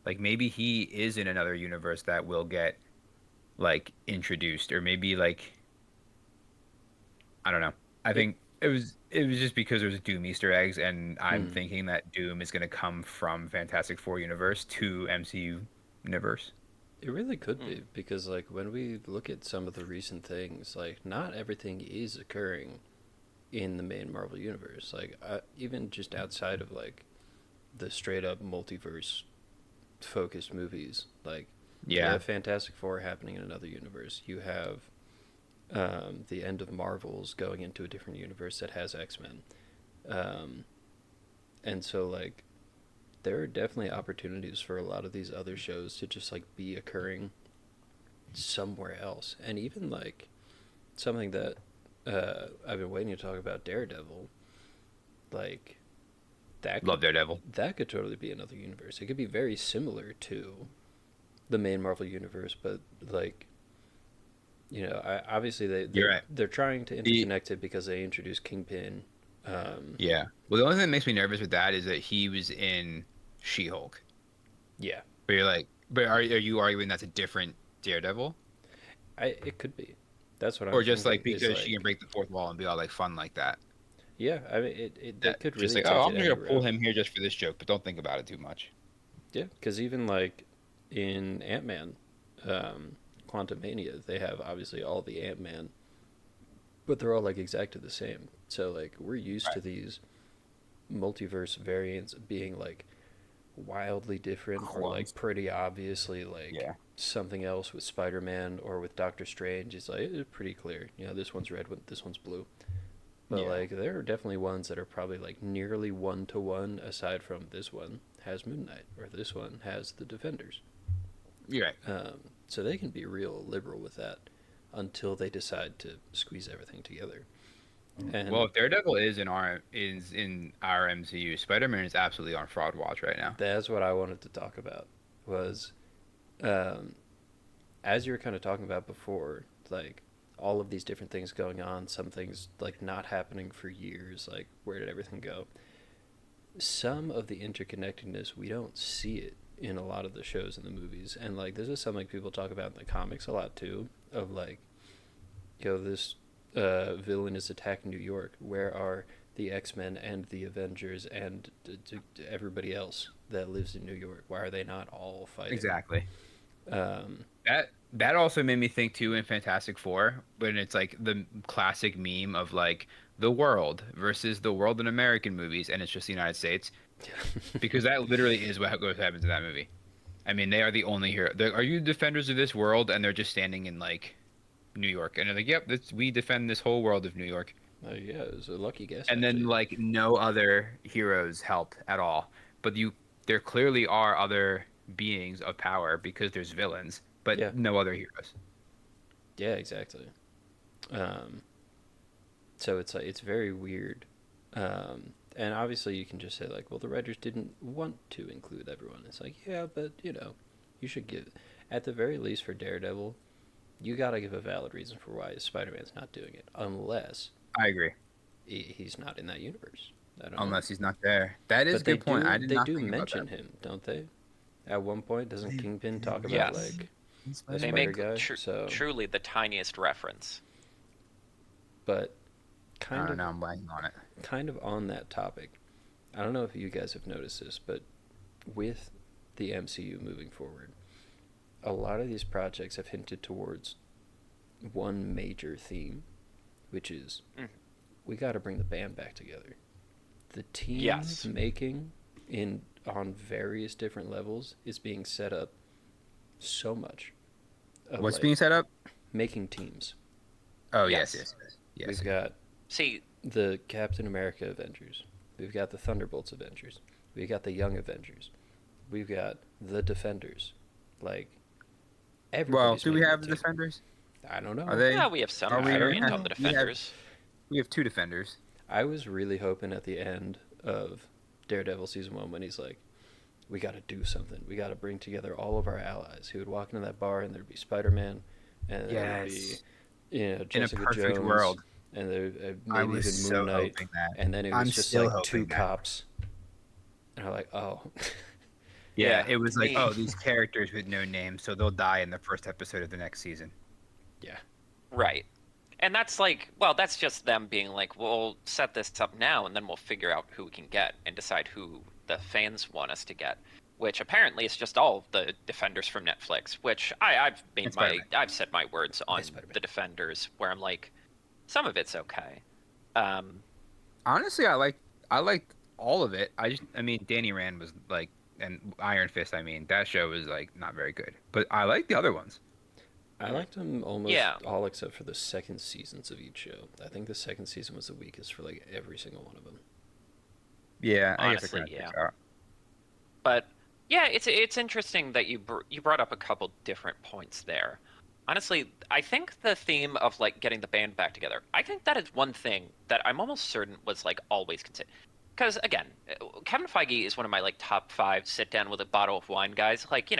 Like maybe he is in another universe that will get like introduced, or maybe like I don't know. I It. think it was just because there's Doom Easter eggs, and I'm Hmm. thinking that Doom is going to come from Fantastic Four universe to MCU universe. It really could mm, be because, like, when we look at some of the recent things, like, not everything is occurring in the main Marvel universe. Like, even just outside of like the straight up multiverse focused movies, like you Yeah. have Fantastic Four happening in another universe. You have the end of Marvels going into a different universe that has X Men. Um, and so like there are definitely opportunities for a lot of these other shows to just like be occurring somewhere else, and even like something that I've been waiting to talk about, Daredevil. Like that Love could Daredevil. that could totally be another universe. It could be very similar to the main Marvel universe, but like obviously You're right. they're trying to The interconnect it because they introduced Kingpin. Um, Yeah. Well, the only thing that makes me nervous with that is that he was in She-Hulk. yeah, But you're like, but are you arguing that's a different Daredevil, it could be. That's what I'm or just thinking. like Is because she can like break the fourth wall and be all like fun like that? yeah, I mean they That could just really like, oh, take I'm it just any gonna pull route. him here just for this joke, but don't think about it too much. Yeah, because even like in Ant-Man, Quantumania, they have obviously all the Ant-Man, but they're all like exactly the same. So like we're used to Right. these multiverse variants being like wildly different or like Clones. pretty obviously like Yeah. something else with Spider-Man or with Doctor Strange. It's like it's pretty clear. This one's red, this one's blue. But Yeah. like there are definitely ones that are probably like nearly one to one aside from this one has Moon Knight or this one has the Defenders. You're right. So they can be real liberal with that until they decide to squeeze everything together. Well, And if Daredevil is in our MCU, Spider-Man is absolutely on fraud watch right now. that's what I wanted to talk about was um, as you were kind of talking about before, like all of these different things going on, some things like not happening for years, like where did everything go? Some of the interconnectedness we don't see it in a lot of the shows and the movies, and like this is something people talk about in the comics a lot too. Of like, this villain is attacking New York. Where are the X-Men and the Avengers and everybody else that lives in New York? Why are they not all fighting? Exactly. Um, That also made me think too in Fantastic Four, when it's like the classic meme of like the world versus the world in American movies, and it's just the United States, because that literally is what happens in that movie. I mean, they are the only hero. Are you defenders of this world? And they're just standing in like New York, and they're like, "Yep, we defend this whole world of New York." yeah, it was a lucky guess And then actually. like no other heroes help at all. But there clearly are other beings of power because there's villains, but Yeah, no other heroes. yeah, exactly. Um, so it's like it's very weird. And obviously you can just say like, well, the writers didn't want to include everyone. It's like, yeah, but you should give, at the very least for Daredevil, you gotta give a valid reason for why Spider-Man's not doing it, unless I agree. he's not in that universe. I don't know. Unless he's not there. That is a But they good point. I do did they not do think about that. mention him, don't they? At one point, doesn't They- Kingpin they talk about Yes. like the They Spider make guy? So, truly the tiniest reference. but I kind don't of know. I'm blanking on it. on that topic, I don't know if you guys have noticed this, but with the MCU moving forward, a lot of these projects have hinted towards one major theme, which is Mm. we got to bring the band back together. The team Yes. making in on various different levels is being set up so much of What's like being set up? making teams. Oh, Yes. yes. We've got See, the Captain America Avengers. We've got the Thunderbolts Avengers. We've got the Young Avengers. We've got the Defenders. Like Well, everybody's do we making a have team. Defenders? I don't Are know. they? yeah, we have some Are we? I don't variant on know. the We have Defenders. we have two Defenders. I was really hoping at the end of Daredevil season 1 when he's like, we got to do something. We got to bring together all of our allies. He would walk into that bar and there'd be Spider-Man, and there would be, Yes. In a Jessica perfect Jones, world. and there I maybe was even so Moon Knight, hoping that. and then it I'm was just still like two hoping that. cops, and I'm like, oh, Yeah, Yeah, it was like, me- oh, these characters with no name, so they'll die in the first episode of the next season. yeah, Right. And that's like, well, that's just them being like, we'll set this up now and then we'll figure out who we can get and decide who the fans want us to get. Which apparently is just all the Defenders from Netflix, which I've made And Spider-Man. I've said my words on Spider-Man. the Defenders where I'm like, some of it's okay. Honestly, I like all of it. I mean, Danny Rand was like, and Iron Fist. I mean, that show was like not very good, but I like the other ones. I liked them almost Yeah. all except for the second seasons of each show. I think the second season was the weakest for like every single one of them. Yeah, I guess it Honestly, kind of yeah. checks out. But yeah, it's interesting that you brought up a couple different points there. Honestly, I think the theme of like getting the band back together, I think that is one thing that I'm almost certain was like always considered. Because again, Kevin Feige is one of my like top five sit down with a bottle of wine guys. Like,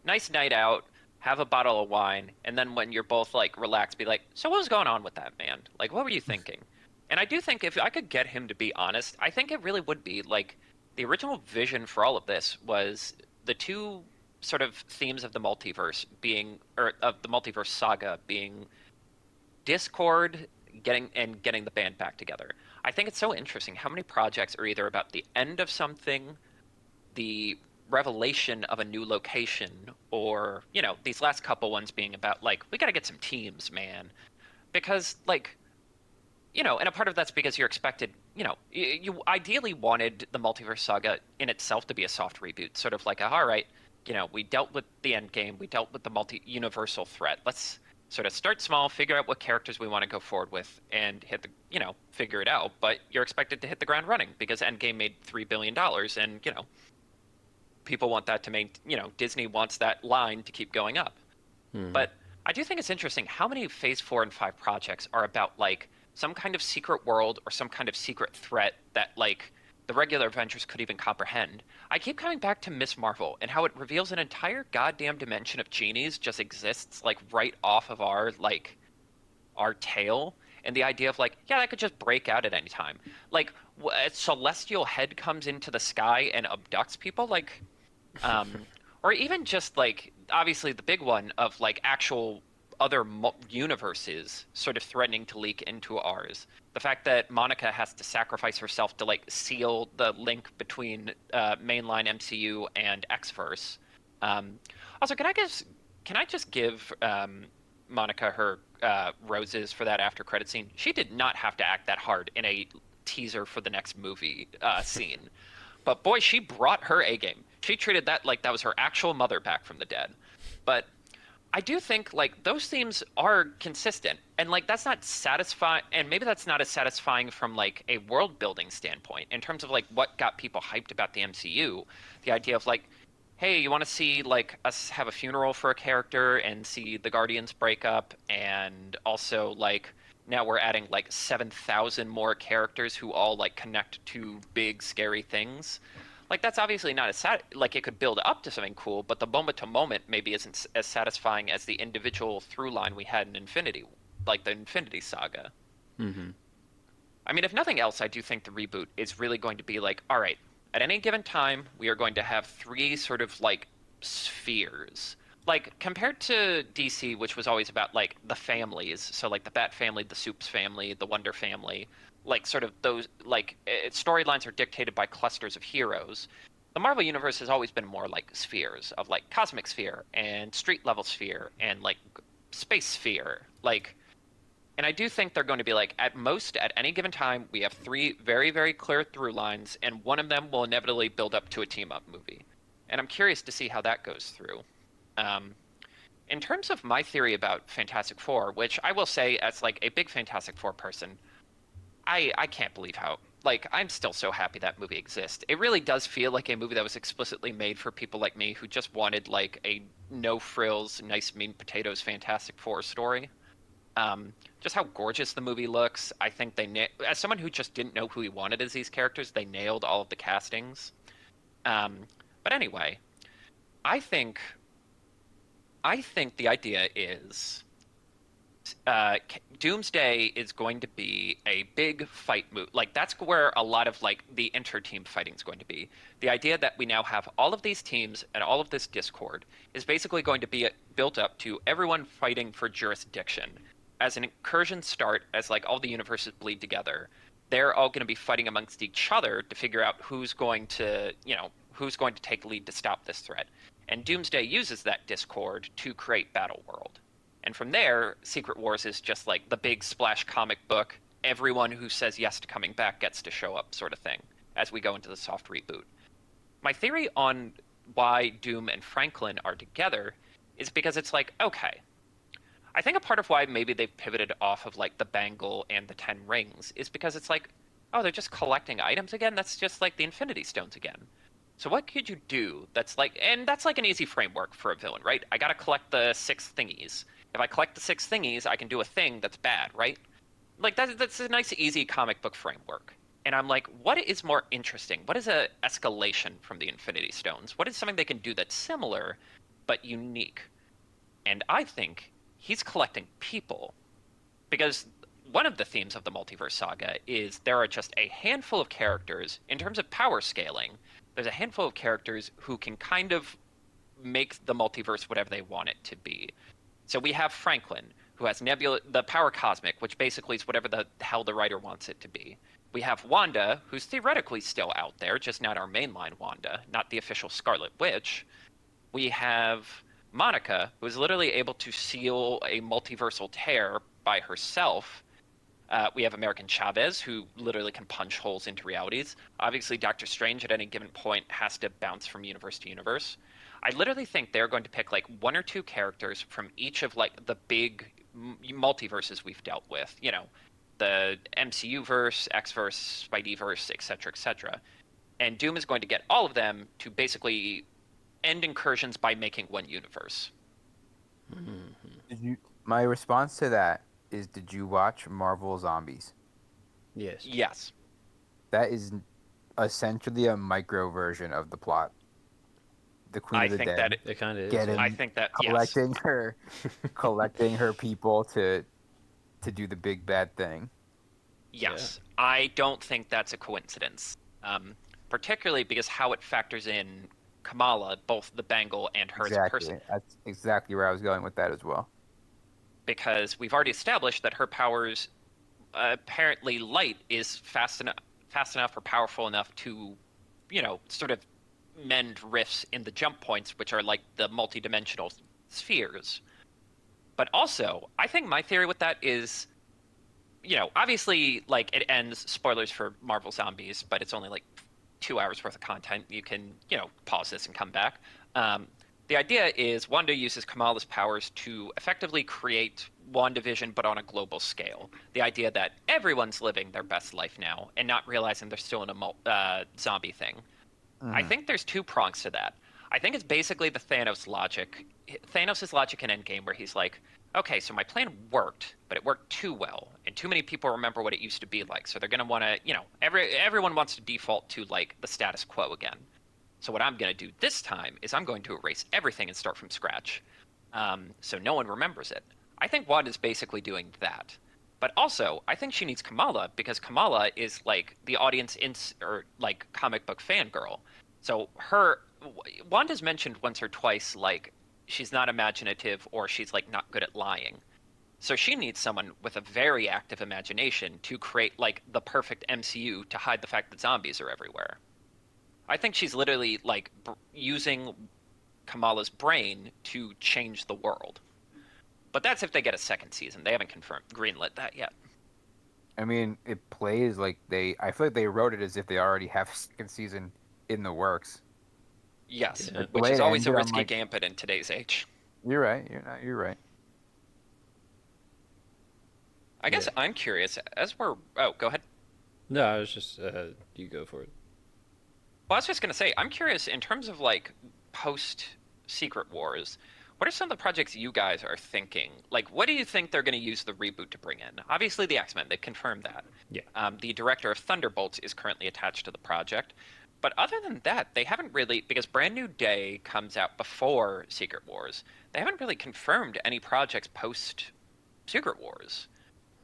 nice night out, have a bottle of wine, and then when you're both like relaxed, be like, so what was going on with that, man? Like, what were you thinking? And I do think if I could get him to be honest, I think it really would be like the original vision for all of this was the two sort of themes of the multiverse being, or of the multiverse saga being Discord getting the band back together. I think it's so interesting how many projects are either about the end of something, the revelation of a new location, or, these last couple ones being about like, we got to get some teams, man. Because like, and a part of that's because you're expected, you ideally wanted the multiverse saga in itself to be a soft reboot, sort of like, all right, we dealt with the end game, we dealt with the multi-universal threat. Let's sort of start small, figure out what characters we want to go forward with, and hit the, figure it out. But you're expected to hit the ground running because Endgame made $3 billion, and people want that to Disney wants that line to keep going up. Mhm. But I do think it's interesting how many Phase 4 and 5 projects are about like some kind of secret world or some kind of secret threat that like the regular Avengers could even comprehend. I keep coming back to Miss Marvel and how it reveals an entire goddamn dimension of genies just exists like right off of our tail, and the idea of like, yeah, that could just break out at any time. Like a celestial head comes into the sky and abducts people, like um, or even just like obviously the big one of like actual other universes sort of threatening to leak into ours. The fact that Monica has to sacrifice herself to like seal the link between mainline MCU and X-verse. Um, Also, can I just give Monica her roses for that after credit scene? She did not have to act that hard in a teaser for the next movie scene. But boy, she brought her A game. She treated that like that was her actual mother back from the dead. But I do think like those themes are consistent, and like that's not satisfying, and maybe that's not as satisfying from like a world building standpoint in terms of like what got people hyped about the MCU. The idea of like, hey, you want to see like us have a funeral for a character and see the Guardians break up, and also like now we're adding like 7,000 more characters who all like connect to big scary things. Like that's obviously not like it could build up to something cool, but the moment to moment maybe isn't as satisfying as the individual through line we had in Infinity, like the Infinity Saga. Mm-hmm. I mean, if nothing else, I do think the reboot is really going to be like, all right, at any given time, we are going to have three sort of like spheres. Like compared to DC, which was always about like the families, so like the Bat family, the Soups family, the Wonder family, like sort of those like storylines are dictated by clusters of heroes. The Marvel universe has always been more like spheres of like cosmic sphere and street level sphere and like space sphere. Like, and I do think they're going to be like, at most, at any given time, we have three very, very clear through lines, and one of them will inevitably build up to a team up movie. And I'm curious to see how that goes through. Um, in terms of my theory about Fantastic Four, which I will say, as like a big Fantastic Four person, I can't believe how like I'm still so happy that movie exists. It really does feel like a movie that was explicitly made for people like me who just wanted like a no frills, nice mean potatoes Fantastic Four story. Just how gorgeous the movie looks. I think as someone who just didn't know who he wanted as these characters, they nailed all of the castings. Um, but anyway, I think I think the idea is Doomsday is going to be a big fight move. Like that's where a lot of like the inter-team fighting is going to be. The idea that we now have all of these teams and all of this discord is basically going to be built up to everyone fighting for jurisdiction. As an incursion start, as like all the universes bleed together, they're all going to be fighting amongst each other to figure out who's going to take lead to stop this threat. And Doomsday uses that discord to create Battle World. And from there, Secret Wars is just like the big splash comic book. Everyone who says yes to coming back gets to show up, sort of thing, as we go into the soft reboot. My theory on why Doom and Franklin are together is because it's like, okay, I think a part of why maybe they've pivoted off of like the bangle and the 10 rings is because it's like, oh, they're just collecting items again? That's just like the Infinity Stones again. So what could you do that's like, and that's like an easy framework for a villain, right? I gotta collect the 6 thingies. If I collect the 6 thingies, I can do a thing that's bad, right? Like that's a nice, easy comic book framework. And I'm like, what is more interesting? What is a escalation from the Infinity Stones? What is something they can do that's similar but unique? And I think he's collecting people because one of the themes of the multiverse saga is there are just a handful of characters in terms of power scaling. There's a handful of characters who can kind of make the multiverse whatever they want it to be. So we have Franklin, who has Nebula, the power cosmic, which basically is whatever the hell the writer wants it to be. We have Wanda, who's theoretically still out there, just not our mainline Wanda, not the official Scarlet Witch. We have Monica, who is literally able to seal a multiversal tear by herself. We have American Chavez, who literally can punch holes into realities. Obviously, Doctor Strange at any given point has to bounce from universe to universe. I literally think they're going to pick like 1 or 2 characters from each of like the big multiverses we've dealt with. You know, the MCU verse, X verse, Spidey verse, etc., etc. And Doom is going to get all of them to basically end incursions by making one universe. My response to that is, did you watch Marvel Zombies? Yes. Yes. That is essentially a micro version of the plot. The Queen I of the think Dead that It kind of is. getting Yeah. I think that yes. collecting her people to do the big bad thing. Yes. I don't think that's a coincidence. Particularly because how it factors in Kamala, both the Bengal and her as a Exactly. person. That's exactly where I was going with that as well. Because we've already established that her powers, apparently light, is fast enough or powerful enough to, sort of mend rifts in the jump points, which are like the multi-dimensional spheres. But also, I think my theory with that is, obviously, like it ends. Spoilers for Marvel Zombies, but it's only like 2 hours worth of content. You can, pause this and come back. The idea is Wanda uses Kamala's powers to effectively create WandaVision, but on a global scale. The idea that everyone's living their best life now and not realizing they're still in a zombie thing. I think there's 2 prongs to that. I think it's basically the Thanos logic. Thanos' logic in Endgame, where he's like, okay, so my plan worked, but it worked too well, and too many people remember what it used to be like. So they're gonna want to, everyone wants to default to like the status quo again. So what I'm gonna do this time is I'm going to erase everything and start from scratch, so no one remembers it. I think Wanda's basically doing that. But also, I think she needs Kamala because Kamala is like the audience or like comic book fangirl. So Wanda's mentioned once or twice like she's not imaginative or she's like not good at lying. So she needs someone with a very active imagination to create like the perfect MCU to hide the fact that zombies are everywhere. I think she's literally like using Kamala's brain to change the world. But that's if they get a second season. They haven't greenlit that yet. I mean, it plays like I feel like they wrote it as if they already have a second season in the works. Yes, Yeah. which is always a risky gambit in today's age. You're right. You're right. I guess I'm curious, Oh, go ahead. No, I was just, you go for it. Well, I was just going to say, I'm curious in terms of like post Secret Wars, what are some of the projects you guys are thinking? Like, what do you think they're going to use the reboot to bring in? Obviously, the X-Men, they confirmed that. Yeah. The director of Thunderbolts is currently attached to the project. But other than that, they haven't really, because Brand New Day comes out before Secret Wars, they haven't really confirmed any projects post Secret Wars.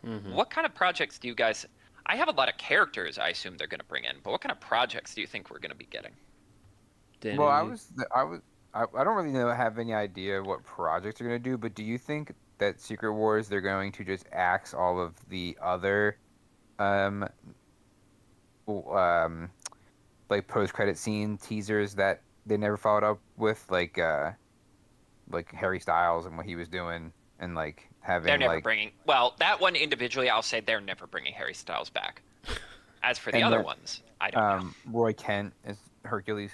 Mm-hmm. What kind of projects do you guys... I have a lot of characters I assume they're going to bring in, but what kind of projects do you think we're going to be getting? Danny, Well, I don't really have any idea what projects they're gonna do, but do you think that Secret Wars they're going to just axe all of the other, um, um, like post-credit scene teasers that they never followed up with, like Harry Styles and what he was doing, and like having They're never like bringing... Well, that one individually, I'll say they're never bringing Harry Styles back. As for the and other then ones, I don't know. Roy Kent as Hercules.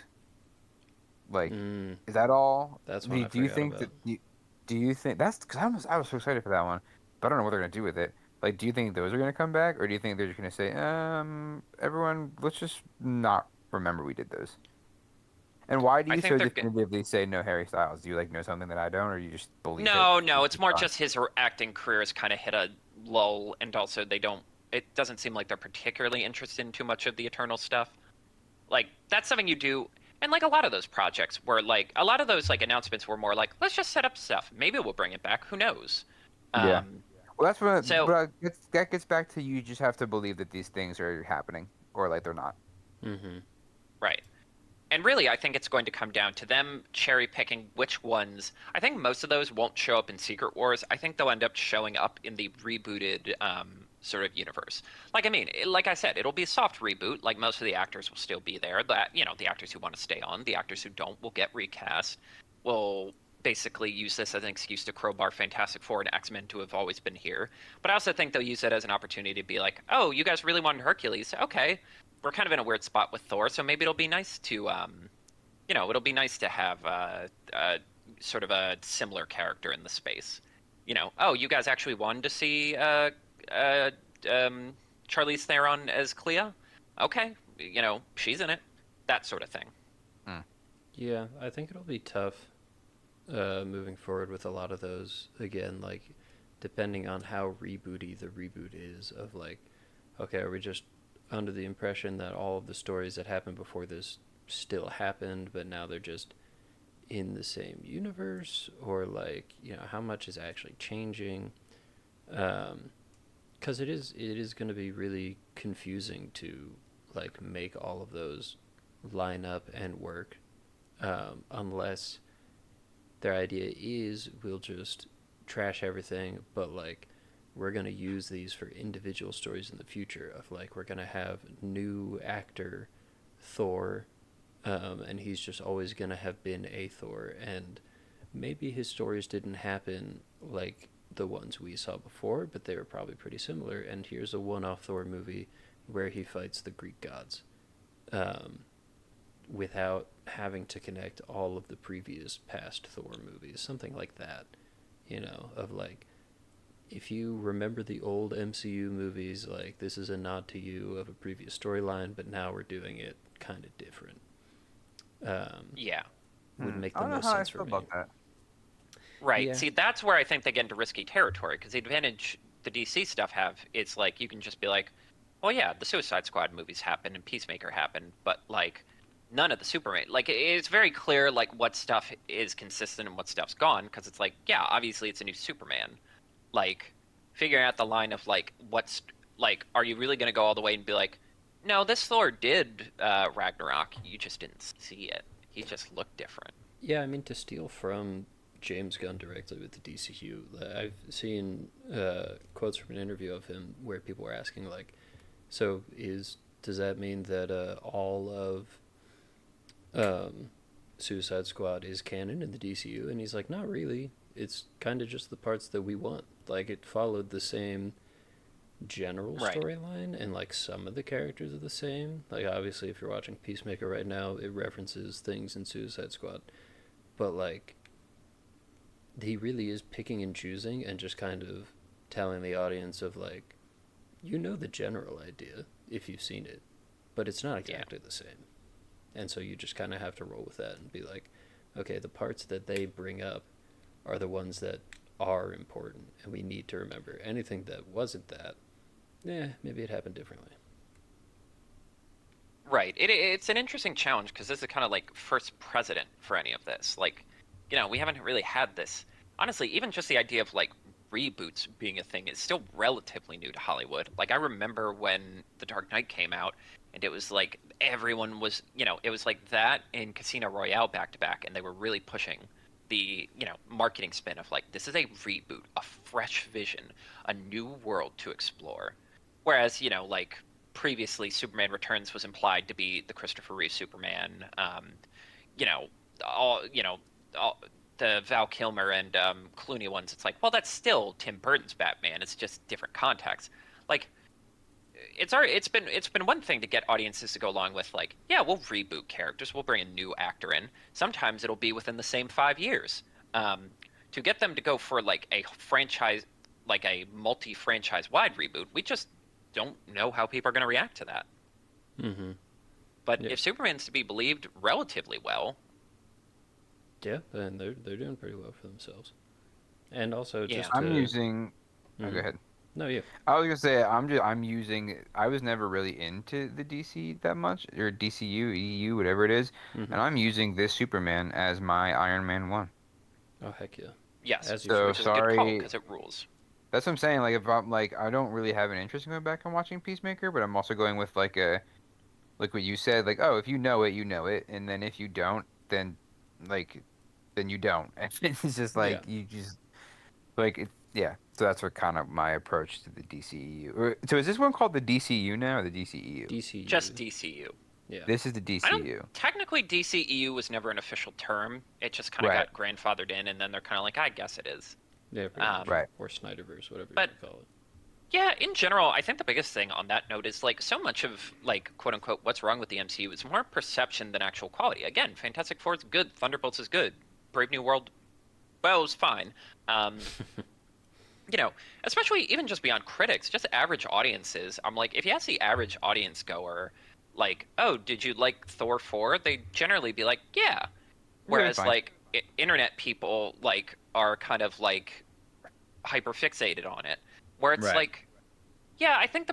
Like, Mm, is that all? that's what Do you I think forgot about. that? Do you think that's because I was so excited for that one, but I don't know what they're gonna do with it. Like, do you think those are going to come back, or do you think they're just going to say, everyone, let's just not remember we did those? And why do I you think so they're definitively say no Harry Styles? Do you like know something that I don't, or you just believe it? no, it's It's more done? just his acting career has kind of hit a lull, and also they don't. It doesn't seem like they're particularly interested in too much of the Eternal stuff. Like that's something you do, and like a lot of those projects were like a lot of those like announcements were more like let's just set up stuff. Maybe we'll bring it back. Who knows? Yeah. Um, Well, that's what. so That gets back to you. Just have to believe that these things are happening, or like they're not. Mm-hmm. right. And really, I think it's going to come down to them cherry picking which ones. I think most of those won't show up in Secret Wars. I think they'll end up showing up in the rebooted sort of universe. Like, I mean, like I said, it'll be a soft reboot. Like, most of the actors will still be there. That, you know, the actors who want to stay on, the actors who don't will get recast. Will basically use this as an excuse to crowbar Fantastic Four and X-Men to have always been here. But I also think they'll use it as an opportunity to be like, oh, you guys really wanted Hercules? Okay, we're kind of in a weird spot with Thor, so maybe it'll be nice to, you know, it'll be nice to have sort of a similar character in the space. You know, oh, you guys actually wanted to see uh, um, Charlize Theron as Clea? Okay, you know, she's in it. That sort of thing. Hmm. Yeah, I think it'll be tough moving forward with a lot of those. Again, like depending on how rebooty the reboot is. Of like, okay, are we just under the impression that all of the stories that happened before this still happened, but now they're just in the same universe, or like how much is actually changing? Because it is going to be really confusing to like make all of those line up and work, unless their idea is we'll just trash everything, but like we're gonna use these for individual stories in the future. Of like we're gonna have new actor Thor, and he's just always gonna have been a Thor, and maybe his stories didn't happen like the ones we saw before, but they were probably pretty similar. And here's a one-off Thor movie where he fights the Greek gods, um, without having to connect all of the previous past Thor movies, something like that. Of like if you remember the old MCU movies, like this is a nod to you of a previous storyline, but now we're doing it kind of different. Um, Yeah. would make I the don't know most how I sense for feel me. about that. Right. Yeah. See, that's where I think they get into risky territory because the advantage the DC stuff have, it's like you can just be like, well, yeah, the Suicide Squad movies happened and Peacemaker happened, but like none of the Superman. Like it's very clear like what stuff is consistent and what stuff's gone because it's like, yeah, obviously it's a new Superman. Like figuring out the line of like what's like, are you really going to go all the way and be like, no, this Thor did Ragnarok, you just didn't see it. He just looked different. Yeah, I mean, to steal from James Gunn directly with the DCU, I've seen quotes from an interview of him where people were asking, like, so does that mean that all of um, Suicide Squad is canon in the DCU? And he's like, not really. It's kind of just the parts that we want. Like, it followed the same general Right. storyline, and like some of the characters are the same. Like, obviously, if you're watching Peacemaker right now, it references things in Suicide Squad, but like he really is picking and choosing and just kind of telling the audience of like, the general idea if you've seen it, but it's not Yeah. exactly the same. And so you just kind of have to roll with that and be like, okay, the parts that they bring up are the ones that are important, and we need to remember anything that wasn't that. Maybe it happened differently. Right. It's an interesting challenge because this is kind of like first precedent for any of this. Like, you know, we haven't really had this. Honestly, even just the idea of like reboots being a thing is still relatively new to Hollywood. Like, I remember when The Dark Knight came out and it was like everyone was, you know, it was like that in Casino Royale back to back, and they were really pushing the, you know, marketing spin of like, this is a reboot, a fresh vision, a new world to explore. Whereas, you know, like previously Superman Returns was implied to be the Christopher Reeve Superman. You know, all the Val Kilmer and Clooney ones. It's like, well, that's still Tim Burton's Batman. It's just different context. Like, it's been one thing to get audiences to go along with like, yeah, we'll reboot characters, we'll bring a new actor in. Sometimes it'll be within the same 5 years. To get them to go for like a franchise like a multi-franchise wide reboot. We just don't know how people are going to react to that. Mm-hmm. But Yeah. if Superman's to be believed relatively well, Yeah, and they're doing pretty well for themselves. And also Yeah. just I'm to using. Oh, go Mhm. ahead. No, yeah. I was gonna say I'm using. I was never really into the DC that much, or DCU, EU, whatever it is, Mm-hmm. and I'm using this Superman as my Iron Man 1. Oh heck yeah. yes, As you So should. which is a good call sorry. because it rules. That's what I'm saying. Like if I'm like I don't really have an interest in going back and watching Peacemaker, but I'm also going with like what you said, like, oh, if you know it, you know it, and then if you don't, like then you don't. And it's just Yeah. like you just yeah. So that's what kind of my approach to the DCEU. So is this one called the DCU now or the DCEU? Just DCU. DCU. Yeah. This is the I don't DCU. technically DCEU was never an official term. It just kind of Right. got grandfathered in, and then they're kind of like, I guess it is. Yeah, pretty much. Right. Or Snyderverse, whatever you But want to call it. yeah, in general, I think the biggest thing on that note is like so much of like quote unquote what's wrong with the MCU is more perception than actual quality. Again, Fantastic Four is good, Thunderbolts is good, Brave New World, well, is fine. Um, you know, especially even just beyond critics, just average audiences. I'm like, if you ask the average audience goer, like, oh, did you like Thor 4? They generally be like, yeah. Yeah, it's Whereas fine. like internet people like are kind of like hyper fixated on it, where it's Right. like, yeah, I think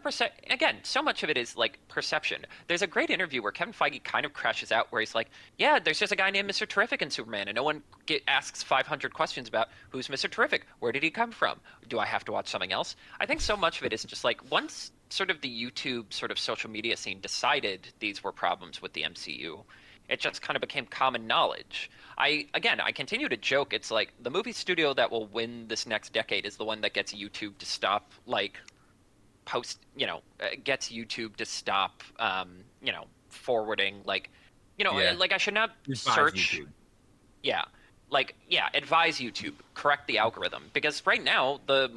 again, so much of it is like perception. There's a great interview where Kevin Feige kind of crashes out where he's like, yeah, there's just a guy named Mr. Terrific in Superman, and no one asks 500 questions about who's Mr. Terrific, where did he come from, do I have to watch something else? I think so much of it is just like once sort of the YouTube sort of social media scene decided these were problems with the MCU, it just kind of became common knowledge. I continue to joke. It's like the movie studio that will win this next decade is the one that gets YouTube to stop like gets YouTube to stop forwarding Yeah. like I should not Despise search. YouTube. Yeah, advise YouTube, correct the algorithm, because right now the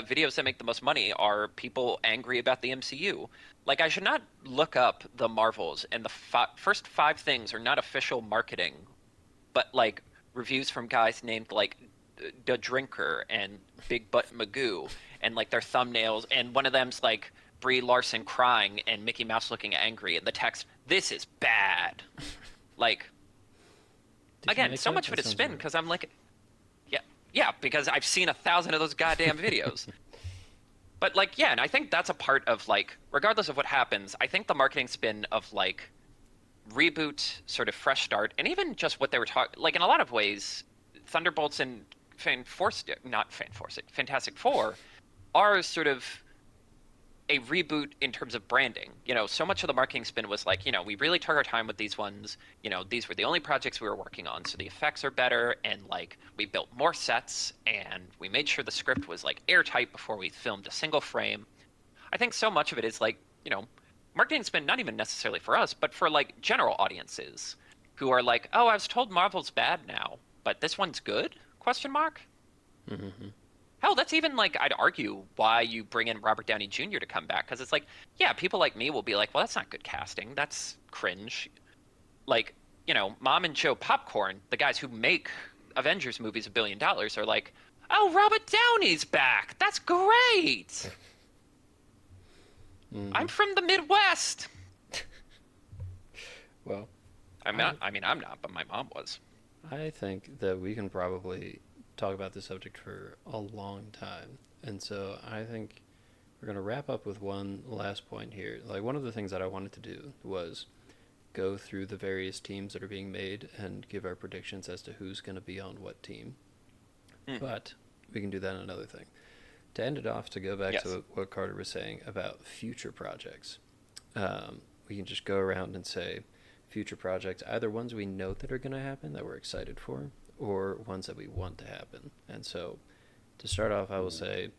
videos that make the most money are people angry about the MCU. Like I should not look up the Marvels, and the first 5 things are not official marketing, but like reviews from guys named like the Drinker and Big Butt Magoo, and like their thumbnails, and one of them's like Brie Larson crying and Mickey Mouse looking angry, and the text, "This is bad." Like Did you again, make so that? much of That it is sounds spin weird. because I'm like, yeah, because I've seen 1,000 of those goddamn videos. But like, yeah, and I think that's a part of like, regardless of what happens, I think the marketing spin of like reboot, sort of fresh start, and even just what they were talking, like in a lot of ways, Thunderbolts and Fantastic Four are sort of a reboot in terms of branding. So much of the marketing spin was like, we really took our time with these ones. These were the only projects we were working on, so the effects are better, and like we built more sets, and we made sure the script was like airtight before we filmed a single frame. I think so much of it is like, marketing spin not even necessarily for us, but for like general audiences who are like, oh, I was told Marvel's bad now, but this one's good? Question mark. Mm-hmm. Hell, that's even like I'd argue why you bring in Robert Downey Jr. to come back, because it's like, yeah, people like me will be like, well, that's not good casting. That's cringe. Like, Mom and Joe Popcorn, the guys who make Avengers movies $1 billion, are like, oh, Robert Downey's back. That's great. Mm-hmm. I'm from the Midwest. Well, I'm not. I mean, I'm not, but my mom was. I think that we can probably talk about this subject for a long time. And so I think we're going to wrap up with one last point here. Like, one of the things that I wanted to do was go through the various teams that are being made and give our predictions as to who's going to be on what team. But we can do that in another thing. To end it off, to go back to what Carter was saying about future projects, we can just go around and say future projects, either ones we know that are going to happen that we're excited for, or ones that we want to happen. And so, to start off, I will say,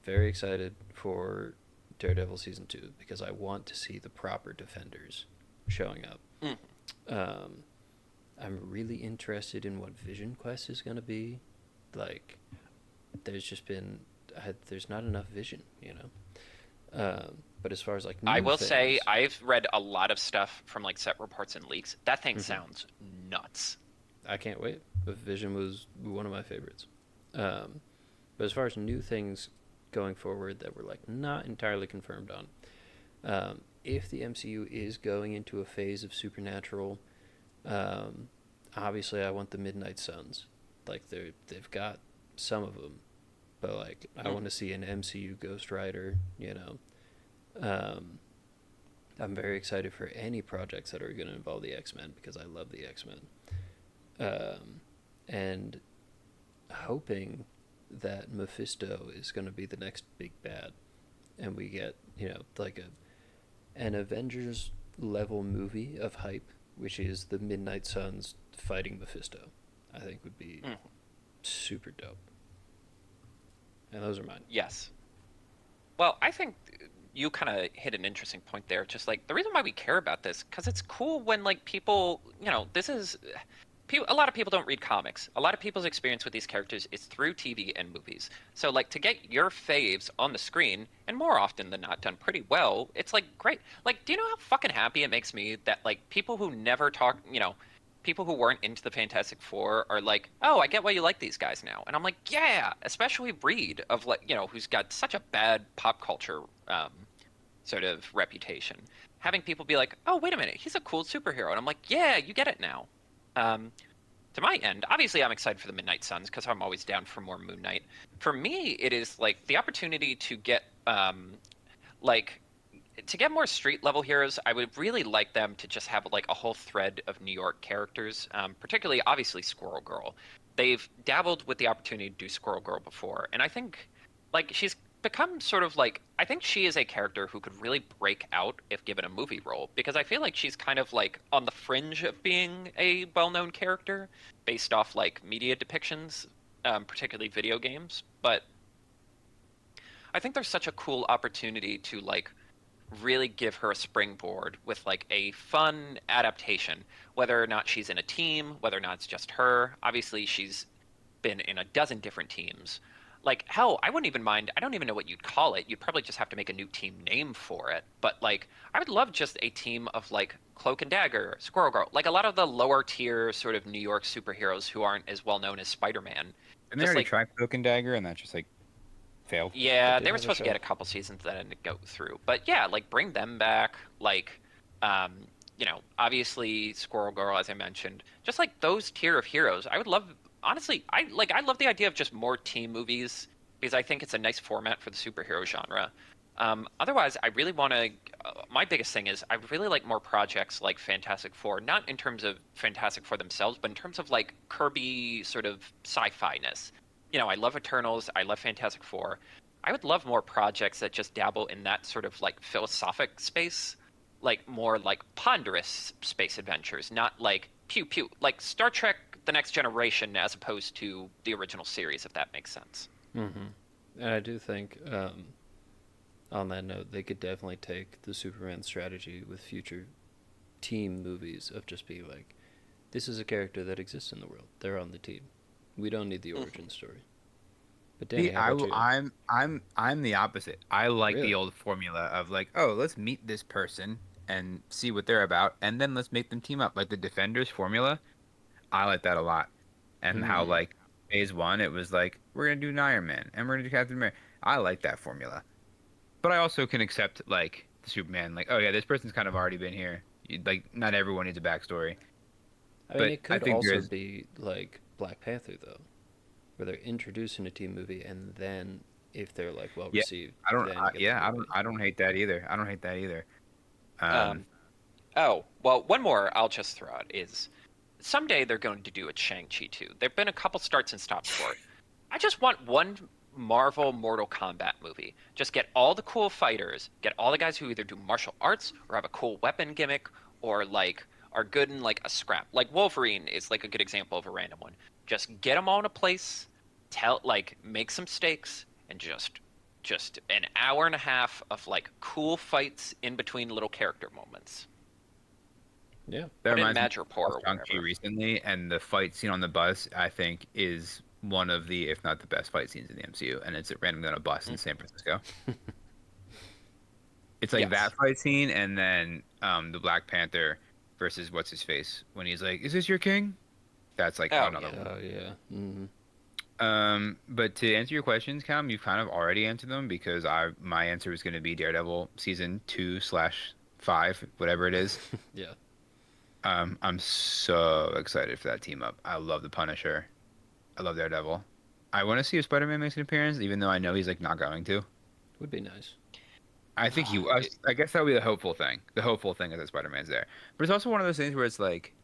very excited for Daredevil Season 2, because I want to see the proper defenders showing up. I'm really interested in what Vision Quest is going to be. Like, there's not enough Vision, But as far as like I new will things, say I've read a lot of stuff from like set reports and leaks. That thing sounds nuts. I can't wait. But Vision was one of my favorites. But as far as new things going forward that we're like not entirely confirmed on, if the MCU is going into a phase of supernatural, um, obviously I want the Midnight Suns. Like they've got some of them, but like I want to see an MCU Ghost Rider. I'm very excited for any projects that are going to involve the X-Men because I love the X-Men. And hoping that Mephisto is going to be the next big bad, and we get like an Avengers level movie of hype, which is the Midnight Suns fighting Mephisto. I think would be super dope. And those are mine. Yes. Well, I think you kind of hit an interesting point there. Just like the reason why we care about this, because it's cool when like people, this is a lot of people don't read comics. A lot of people's experience with these characters is through TV and movies. So like to get your faves on the screen, and more often than not done pretty well, it's like great. Like, do you know how fucking happy it makes me that like people who never talk, people who weren't into the Fantastic Four are like, oh, I get why you like these guys now. And I'm like, yeah, especially Reed of like, who's got such a bad pop culture sort of reputation. Having people be like, oh, wait a minute, he's a cool superhero. And I'm like, yeah, you get it now. To my end, obviously I'm excited for the Midnight Suns because I'm always down for more Moon Knight. For me, it is like the opportunity to get like to get more street level heroes. I would really like them to just have like a whole thread of New York characters, particularly obviously Squirrel Girl. They've dabbled with the opportunity to do Squirrel Girl before, and I think like she's become sort of like I think she is a character who could really break out if given a movie role because I feel like she's kind of like on the fringe of being a well-known character based off like media depictions, particularly video games. But I think there's such a cool opportunity to like really give her a springboard with like a fun adaptation, whether or not she's in a team, whether or not it's just her. Obviously, she's been in a dozen different teams. Like, hell, I wouldn't even mind. I don't even know what you'd call it. You'd probably just have to make a new team name for it. But, like, I would love just a team of, like, Cloak and Dagger, Squirrel Girl. Like, a lot of the lower tier sort of New York superheroes who aren't as well known as Spider Man. And they already tried Cloak and Dagger, and that just, like, failed. Yeah, they were supposed to get a couple seasons that didn't go through. But, yeah, like, bring them back. Like, obviously Squirrel Girl, as I mentioned. Just, like, those tier of heroes. I would love honestly, I love the idea of just more team movies because I think it's a nice format for the superhero genre. Otherwise, I really want to. My biggest thing is I really like more projects like Fantastic Four, not in terms of Fantastic Four themselves, but in terms of like Kirby sort of sci-fi-ness. I love Eternals. I love Fantastic Four. I would love more projects that just dabble in that sort of like philosophic space, like more like ponderous space adventures, not like pew pew, like Star Trek the Next Generation as opposed to the original series, if that makes sense. Mm-hmm. And I do think, on that note, they could definitely take the Superman strategy with future team movies of just being like, this is a character that exists in the world. They're on the team. We don't need the origin story. But Danny, how about you? I'm the opposite. I like Really? the old formula of like, oh, let's meet this person and see what they're about, and then let's make them team up. Like the Defenders formula, I like that a lot. And how like phase one, it was like we're gonna do Iron Man and we're gonna do Captain America. I like that formula, but I also can accept like the Superman, like, oh yeah, this person's kind of already been here. Like not everyone needs a backstory. I mean, But it I could think also there's be like Black Panther, though, where they're introduced in a team movie, and then if they're like well received, then you get the movie. I don't hate that either. I don't hate that either. Oh, well, one more I'll just throw out is someday they're going to do a Shang-Chi 2. There have been a couple starts and stops for it. I just want one Marvel Mortal Kombat movie. Just get all the cool fighters, get all the guys who either do martial arts or have a cool weapon gimmick or like are good in like a scrap. Like Wolverine is like a good example of a random one. Just get them all in a place, make some stakes and just an hour and a half of like cool fights in between little character moments. Yeah. That Put in reminds me Madripoor or of Shang-Chi wherever. recently, and the fight scene on the bus, I think, is one of the, if not the best fight scenes in the MCU, and it's randomly on a bus in San Francisco. It's like Yes. that fight scene, and then the Black Panther versus what's his face when he's like, "Is this your king?" That's like Oh, another yeah. one. Oh yeah. Mm-hmm. But to answer your questions, Cam, you've kind of already answered them because my answer is going to be Daredevil season 2/5, whatever it is. Yeah. I'm so excited for that team up. I love the Punisher. I love Daredevil. I want to see if Spider-Man makes an appearance, even though I know he's like not going to. Would be nice. I think he was. I guess that would be the hopeful thing. The hopeful thing is that Spider-Man's there. But it's also one of those things where it's like,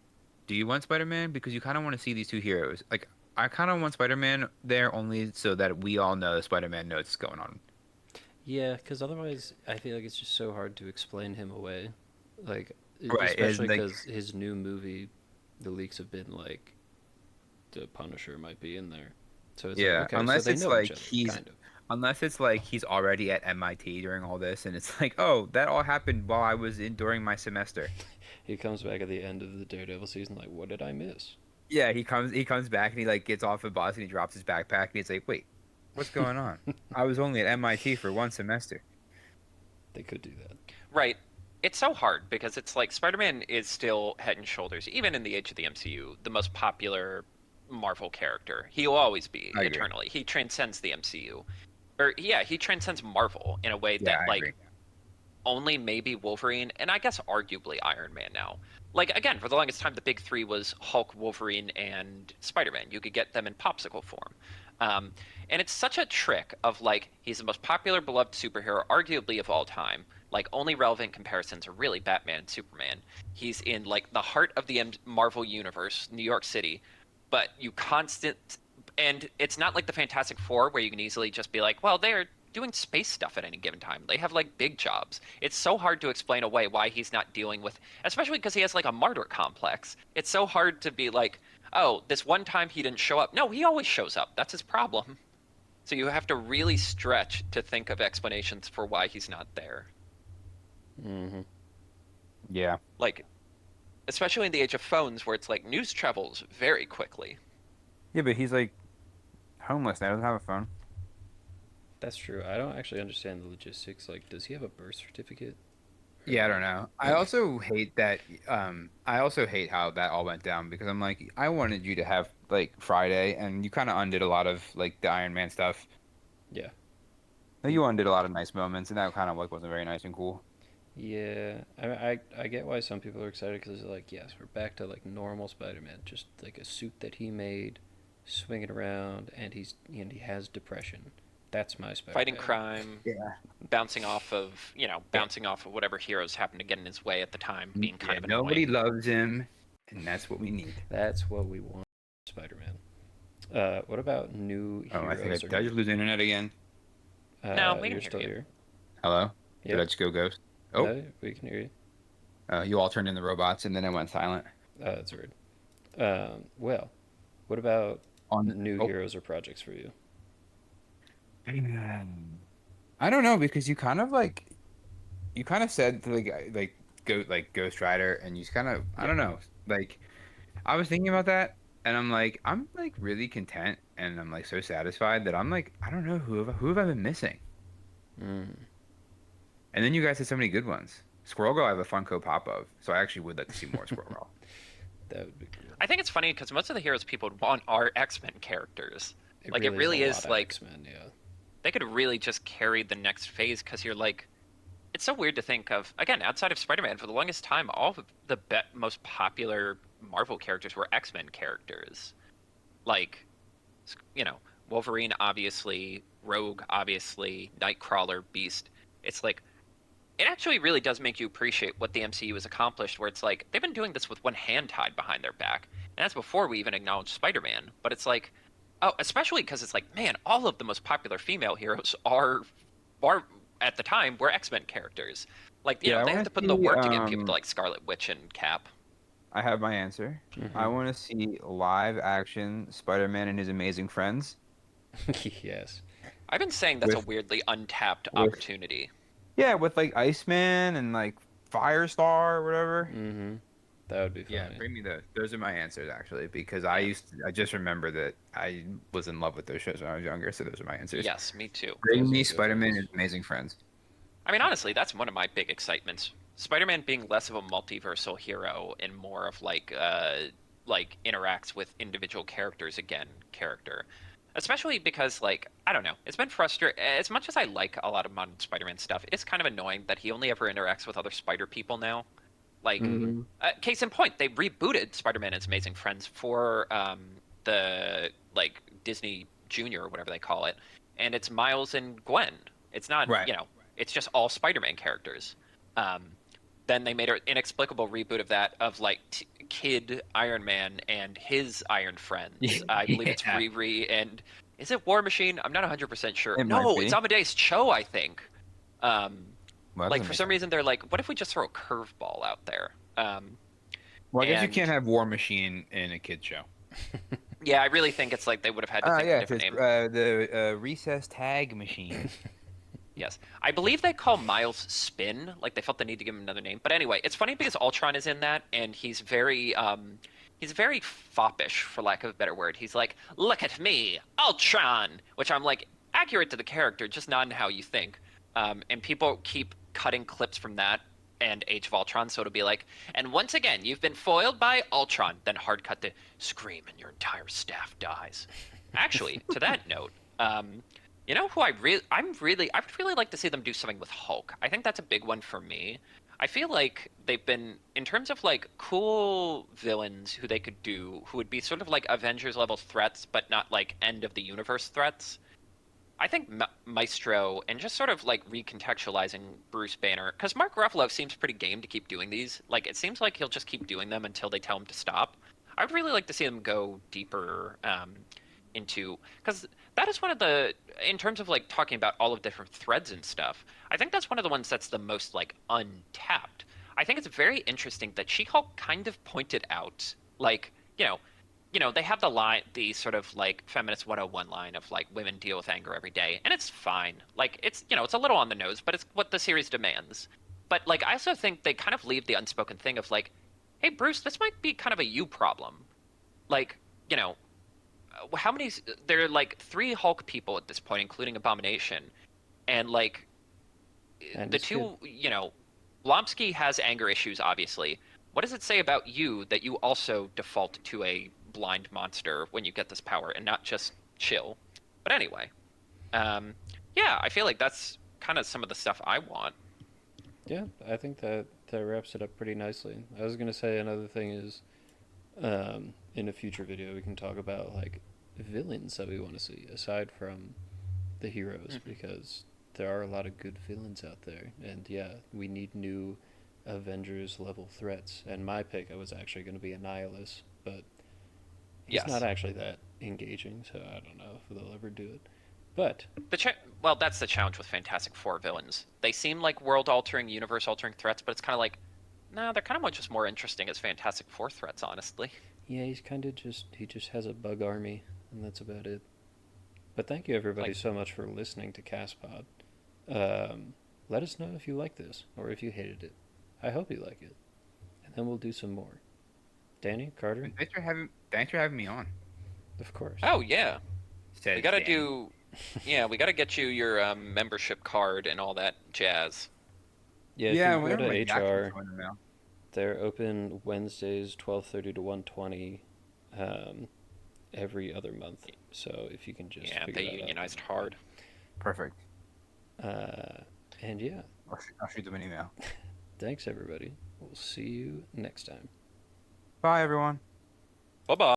do you want Spider-Man? Because you kind of want to see these two heroes. Like, I kind of want Spider-Man there only so that we all know Spider-Man knows what's going on. Yeah, because otherwise, I feel like it's just so hard to explain him away. Like, Right. especially Like, because his new movie, the leaks have been like, the Punisher might be in there. So it's yeah, like, okay, so unless they it's know each like other, he's kind of. unless it's like he's already at MIT during all this, and it's like, oh, that all happened while I was in during my semester. He comes back at the end of the Daredevil season, like, what did I miss? Yeah, he comes back and he like gets off the bus and he drops his backpack and he's like, wait, what's going on? I was only at MIT for one semester. They could do that. Right. It's so hard because it's like Spider-Man is still head and shoulders, even in the age of the MCU, the most popular Marvel character. He will always be I agree. eternally. He transcends the MCU. Or yeah, he transcends Marvel in a way Yeah, that I agree. like only maybe Wolverine and I guess arguably Iron Man now. Like again, for the longest time the big 3 was Hulk, Wolverine and Spider-Man. You could get them in popsicle form. Um, and it's such a trick of like he's the most popular beloved superhero arguably of all time. Like only relevant comparisons are really Batman and Superman. He's in like the heart of the Marvel universe, New York City, but you constant and it's not like the Fantastic Four where you can easily just be like, well, they're doing space stuff at any given time. They have like big jobs. It's so hard to explain away why he's not dealing with, especially because he has like a martyr complex. It's so hard to be like, oh, this one time he didn't show up. No, he always shows up. That's his problem. So you have to really stretch to think of explanations for why he's not there. Mm-hmm. Yeah. Like, especially in the age of phones where it's like news travels very quickly. Yeah, but he's like homeless now, doesn't have a phone. That's true. I don't actually understand the logistics. Like, does he have a birth certificate? Or Yeah, I like, don't know. I also hate that. I also hate how that all went down because I'm like, I wanted you to have like Friday, and you kind of undid a lot of like the Iron Man stuff. yeah. Like, you undid a lot of nice moments, and that kind of like wasn't very nice and cool. Yeah, I get why some people are excited because it's like, yes, we're back to like normal Spider-Man, just like a suit that he made, swinging around, and he has depression. That's my Fighting Spider-Man. crime, Yeah. bouncing off of, bouncing off of whatever heroes happen to get in his way at the time, being kind of Nobody annoying. loves him, and that's what we need. That's what we want, Spider-Man. What about new Oh, I think heroes? did I just lose internet again? No, we can You're hear still you. here. Hello? Did Yeah. I just go ghost? Oh, No, we can hear you. you all turned into robots, and then it went silent. That's weird. Well, what about On new oh. heroes or projects for you? I don't know because you kind of said like Ghost Rider, and you kind of I Yeah. don't know, like I was thinking about that, and I'm like really content, and I'm like so satisfied that I'm like I don't know who have I been missing, Mm, and then you guys had so many good ones. Squirrel Girl I have a Funko Pop of, so I actually would like to see more Squirrel Girl. that would be cool. I think it's funny because most of the heroes people would want are X-Men characters. Like it It really is is a lot of like X-Men. Yeah. they could really just carry the next phase because you're like, it's so weird to think of again outside of Spider-Man for the longest time all of the most popular Marvel characters were X-Men characters, like Wolverine obviously, Rogue obviously, Nightcrawler, Beast. It's like it actually really does make you appreciate what the MCU has accomplished where it's like they've been doing this with one hand tied behind their back and that's before we even acknowledge Spider-Man, but it's like oh especially because it's like man all of the most popular female heroes are at the time were X-Men characters, like Yeah, I they want have to to put in the see. work to get people to like Scarlet Witch and Cap. I have my answer. I Mm-hmm. want to see live action Spider-Man and his amazing friends Yes. I've been saying that's a with weirdly untapped with opportunity. yeah with like Iceman and like Firestar or whatever. Mm-hmm. That would be Yeah, funny. bring me those. Those are my answers actually, because Yeah. I just remember that I was in love with those shows when I was younger, so those are my answers. Yes, me too. Bring Those are me good Spider-Man and ones. his amazing friends. I mean, honestly, that's one of my big excitements. Spider-Man being less of a multiversal hero and more of like interacts with individual characters again character. especially because like I don't know, it's been frustrating. As much as I like a lot of modern Spider-Man stuff, it's kind of annoying that he only ever interacts with other Spider people now. Like, Mhm. case in point, they rebooted Spider-Man and His Amazing Friends for the like Disney Junior or whatever they call it, and it's Miles and Gwen. It's not, Right. you know, it's just all Spider-Man characters. Um, then they made an inexplicable reboot of that of like Kid Iron Man and his Iron Friends. I believe it's Yeah. Riri and is it War Machine? I'm not 100% sure. It might No, be. it's Amadeus Cho, I think. Um, Well, that like doesn't for make some sense. reason they're like, what if we just throw a curveball out there? Well, I guess you And can't have War Machine in a kid show. yeah, I really think it's like they would have had to think of a Yeah, different it's name. the recess tag machine. Yes, I believe they call Miles Spin. Like they felt the need to give him another name. But anyway, it's funny because Ultron is in that, and he's very foppish, for lack of a better word. He's like, "Look at me, Ultron," which I'm like accurate to the character, just not in how you think. And people keep cutting clips from that and Age of Ultron, so it'll be like, and once again, you've been foiled by Ultron. Then hard cut to scream, and your entire staff dies. Actually, to that note, you know who I would really like to see them do something with Hulk. I think that's a big one for me. I feel like they've been in terms of like cool villains who they could do who would be sort of like Avengers level threats but not like end of the universe threats. I think Maestro and just sort of like recontextualizing Bruce Banner because Mark Ruffalo seems pretty game to keep doing these. Like it seems like he'll just keep doing them until they tell him to stop. I would really like to see them go deeper into because that is one of the in terms of like talking about all of different threads and stuff. I think that's one of the ones that's the most like untapped. I think it's very interesting that She-Hulk kind of pointed out like they have the sort of like feminist 101 line of like women deal with anger every day, and it's fine. Like it's a little on the nose, but it's what the series demands. But like I also think they kind of leave the unspoken thing of like, hey Bruce, this might be kind of a you problem. Like, you know, how many? There are like three Hulk people at this point, including Abomination, and like And the it's good. two, Blomsky has anger issues, obviously. What does it say about you that you also default to a blind monster when you get this power and not just chill? But anyway, um, yeah, I feel like that's kind of some of the stuff I want. Yeah, I think that wraps it up pretty nicely. I was gonna say another thing is, in a future video we can talk about like villains that we want to see aside from the heroes Mhm. because there are a lot of good villains out there, and yeah, we need new Avengers level threats. And my pick, I was actually going to be Annihilus, but he's not Yes. actually that engaging, so I don't know if they'll ever do it. But Well, that's the challenge with Fantastic Four villains. They seem like world-altering, universe-altering threats, but it's kind of like, no, they're kind of just more interesting as Fantastic Four threats, honestly. yeah, he's kind of just he just has a bug army, and that's about it. But thank you everybody Like, so much for listening to Castpod. Um, Let us know if you like this or if you hated it. I hope you like it, and then we'll do some more. Danny, Carter, And thanks for having me on. of course. oh yeah, we Says gotta Danny. do, yeah, we gotta get you your membership card and all that jazz. Yeah, if Yeah, you go to whenever my Jackson's HR, going to mail. they're open Wednesdays, 12:30 to 1:20, um, every other month. So if you can just Yeah, figure they that out, that'd unionized be hard. Perfect. great. And yeah, I'll shoot them an email. thanks everybody. We'll see you next time. Bye, everyone. Bye bye.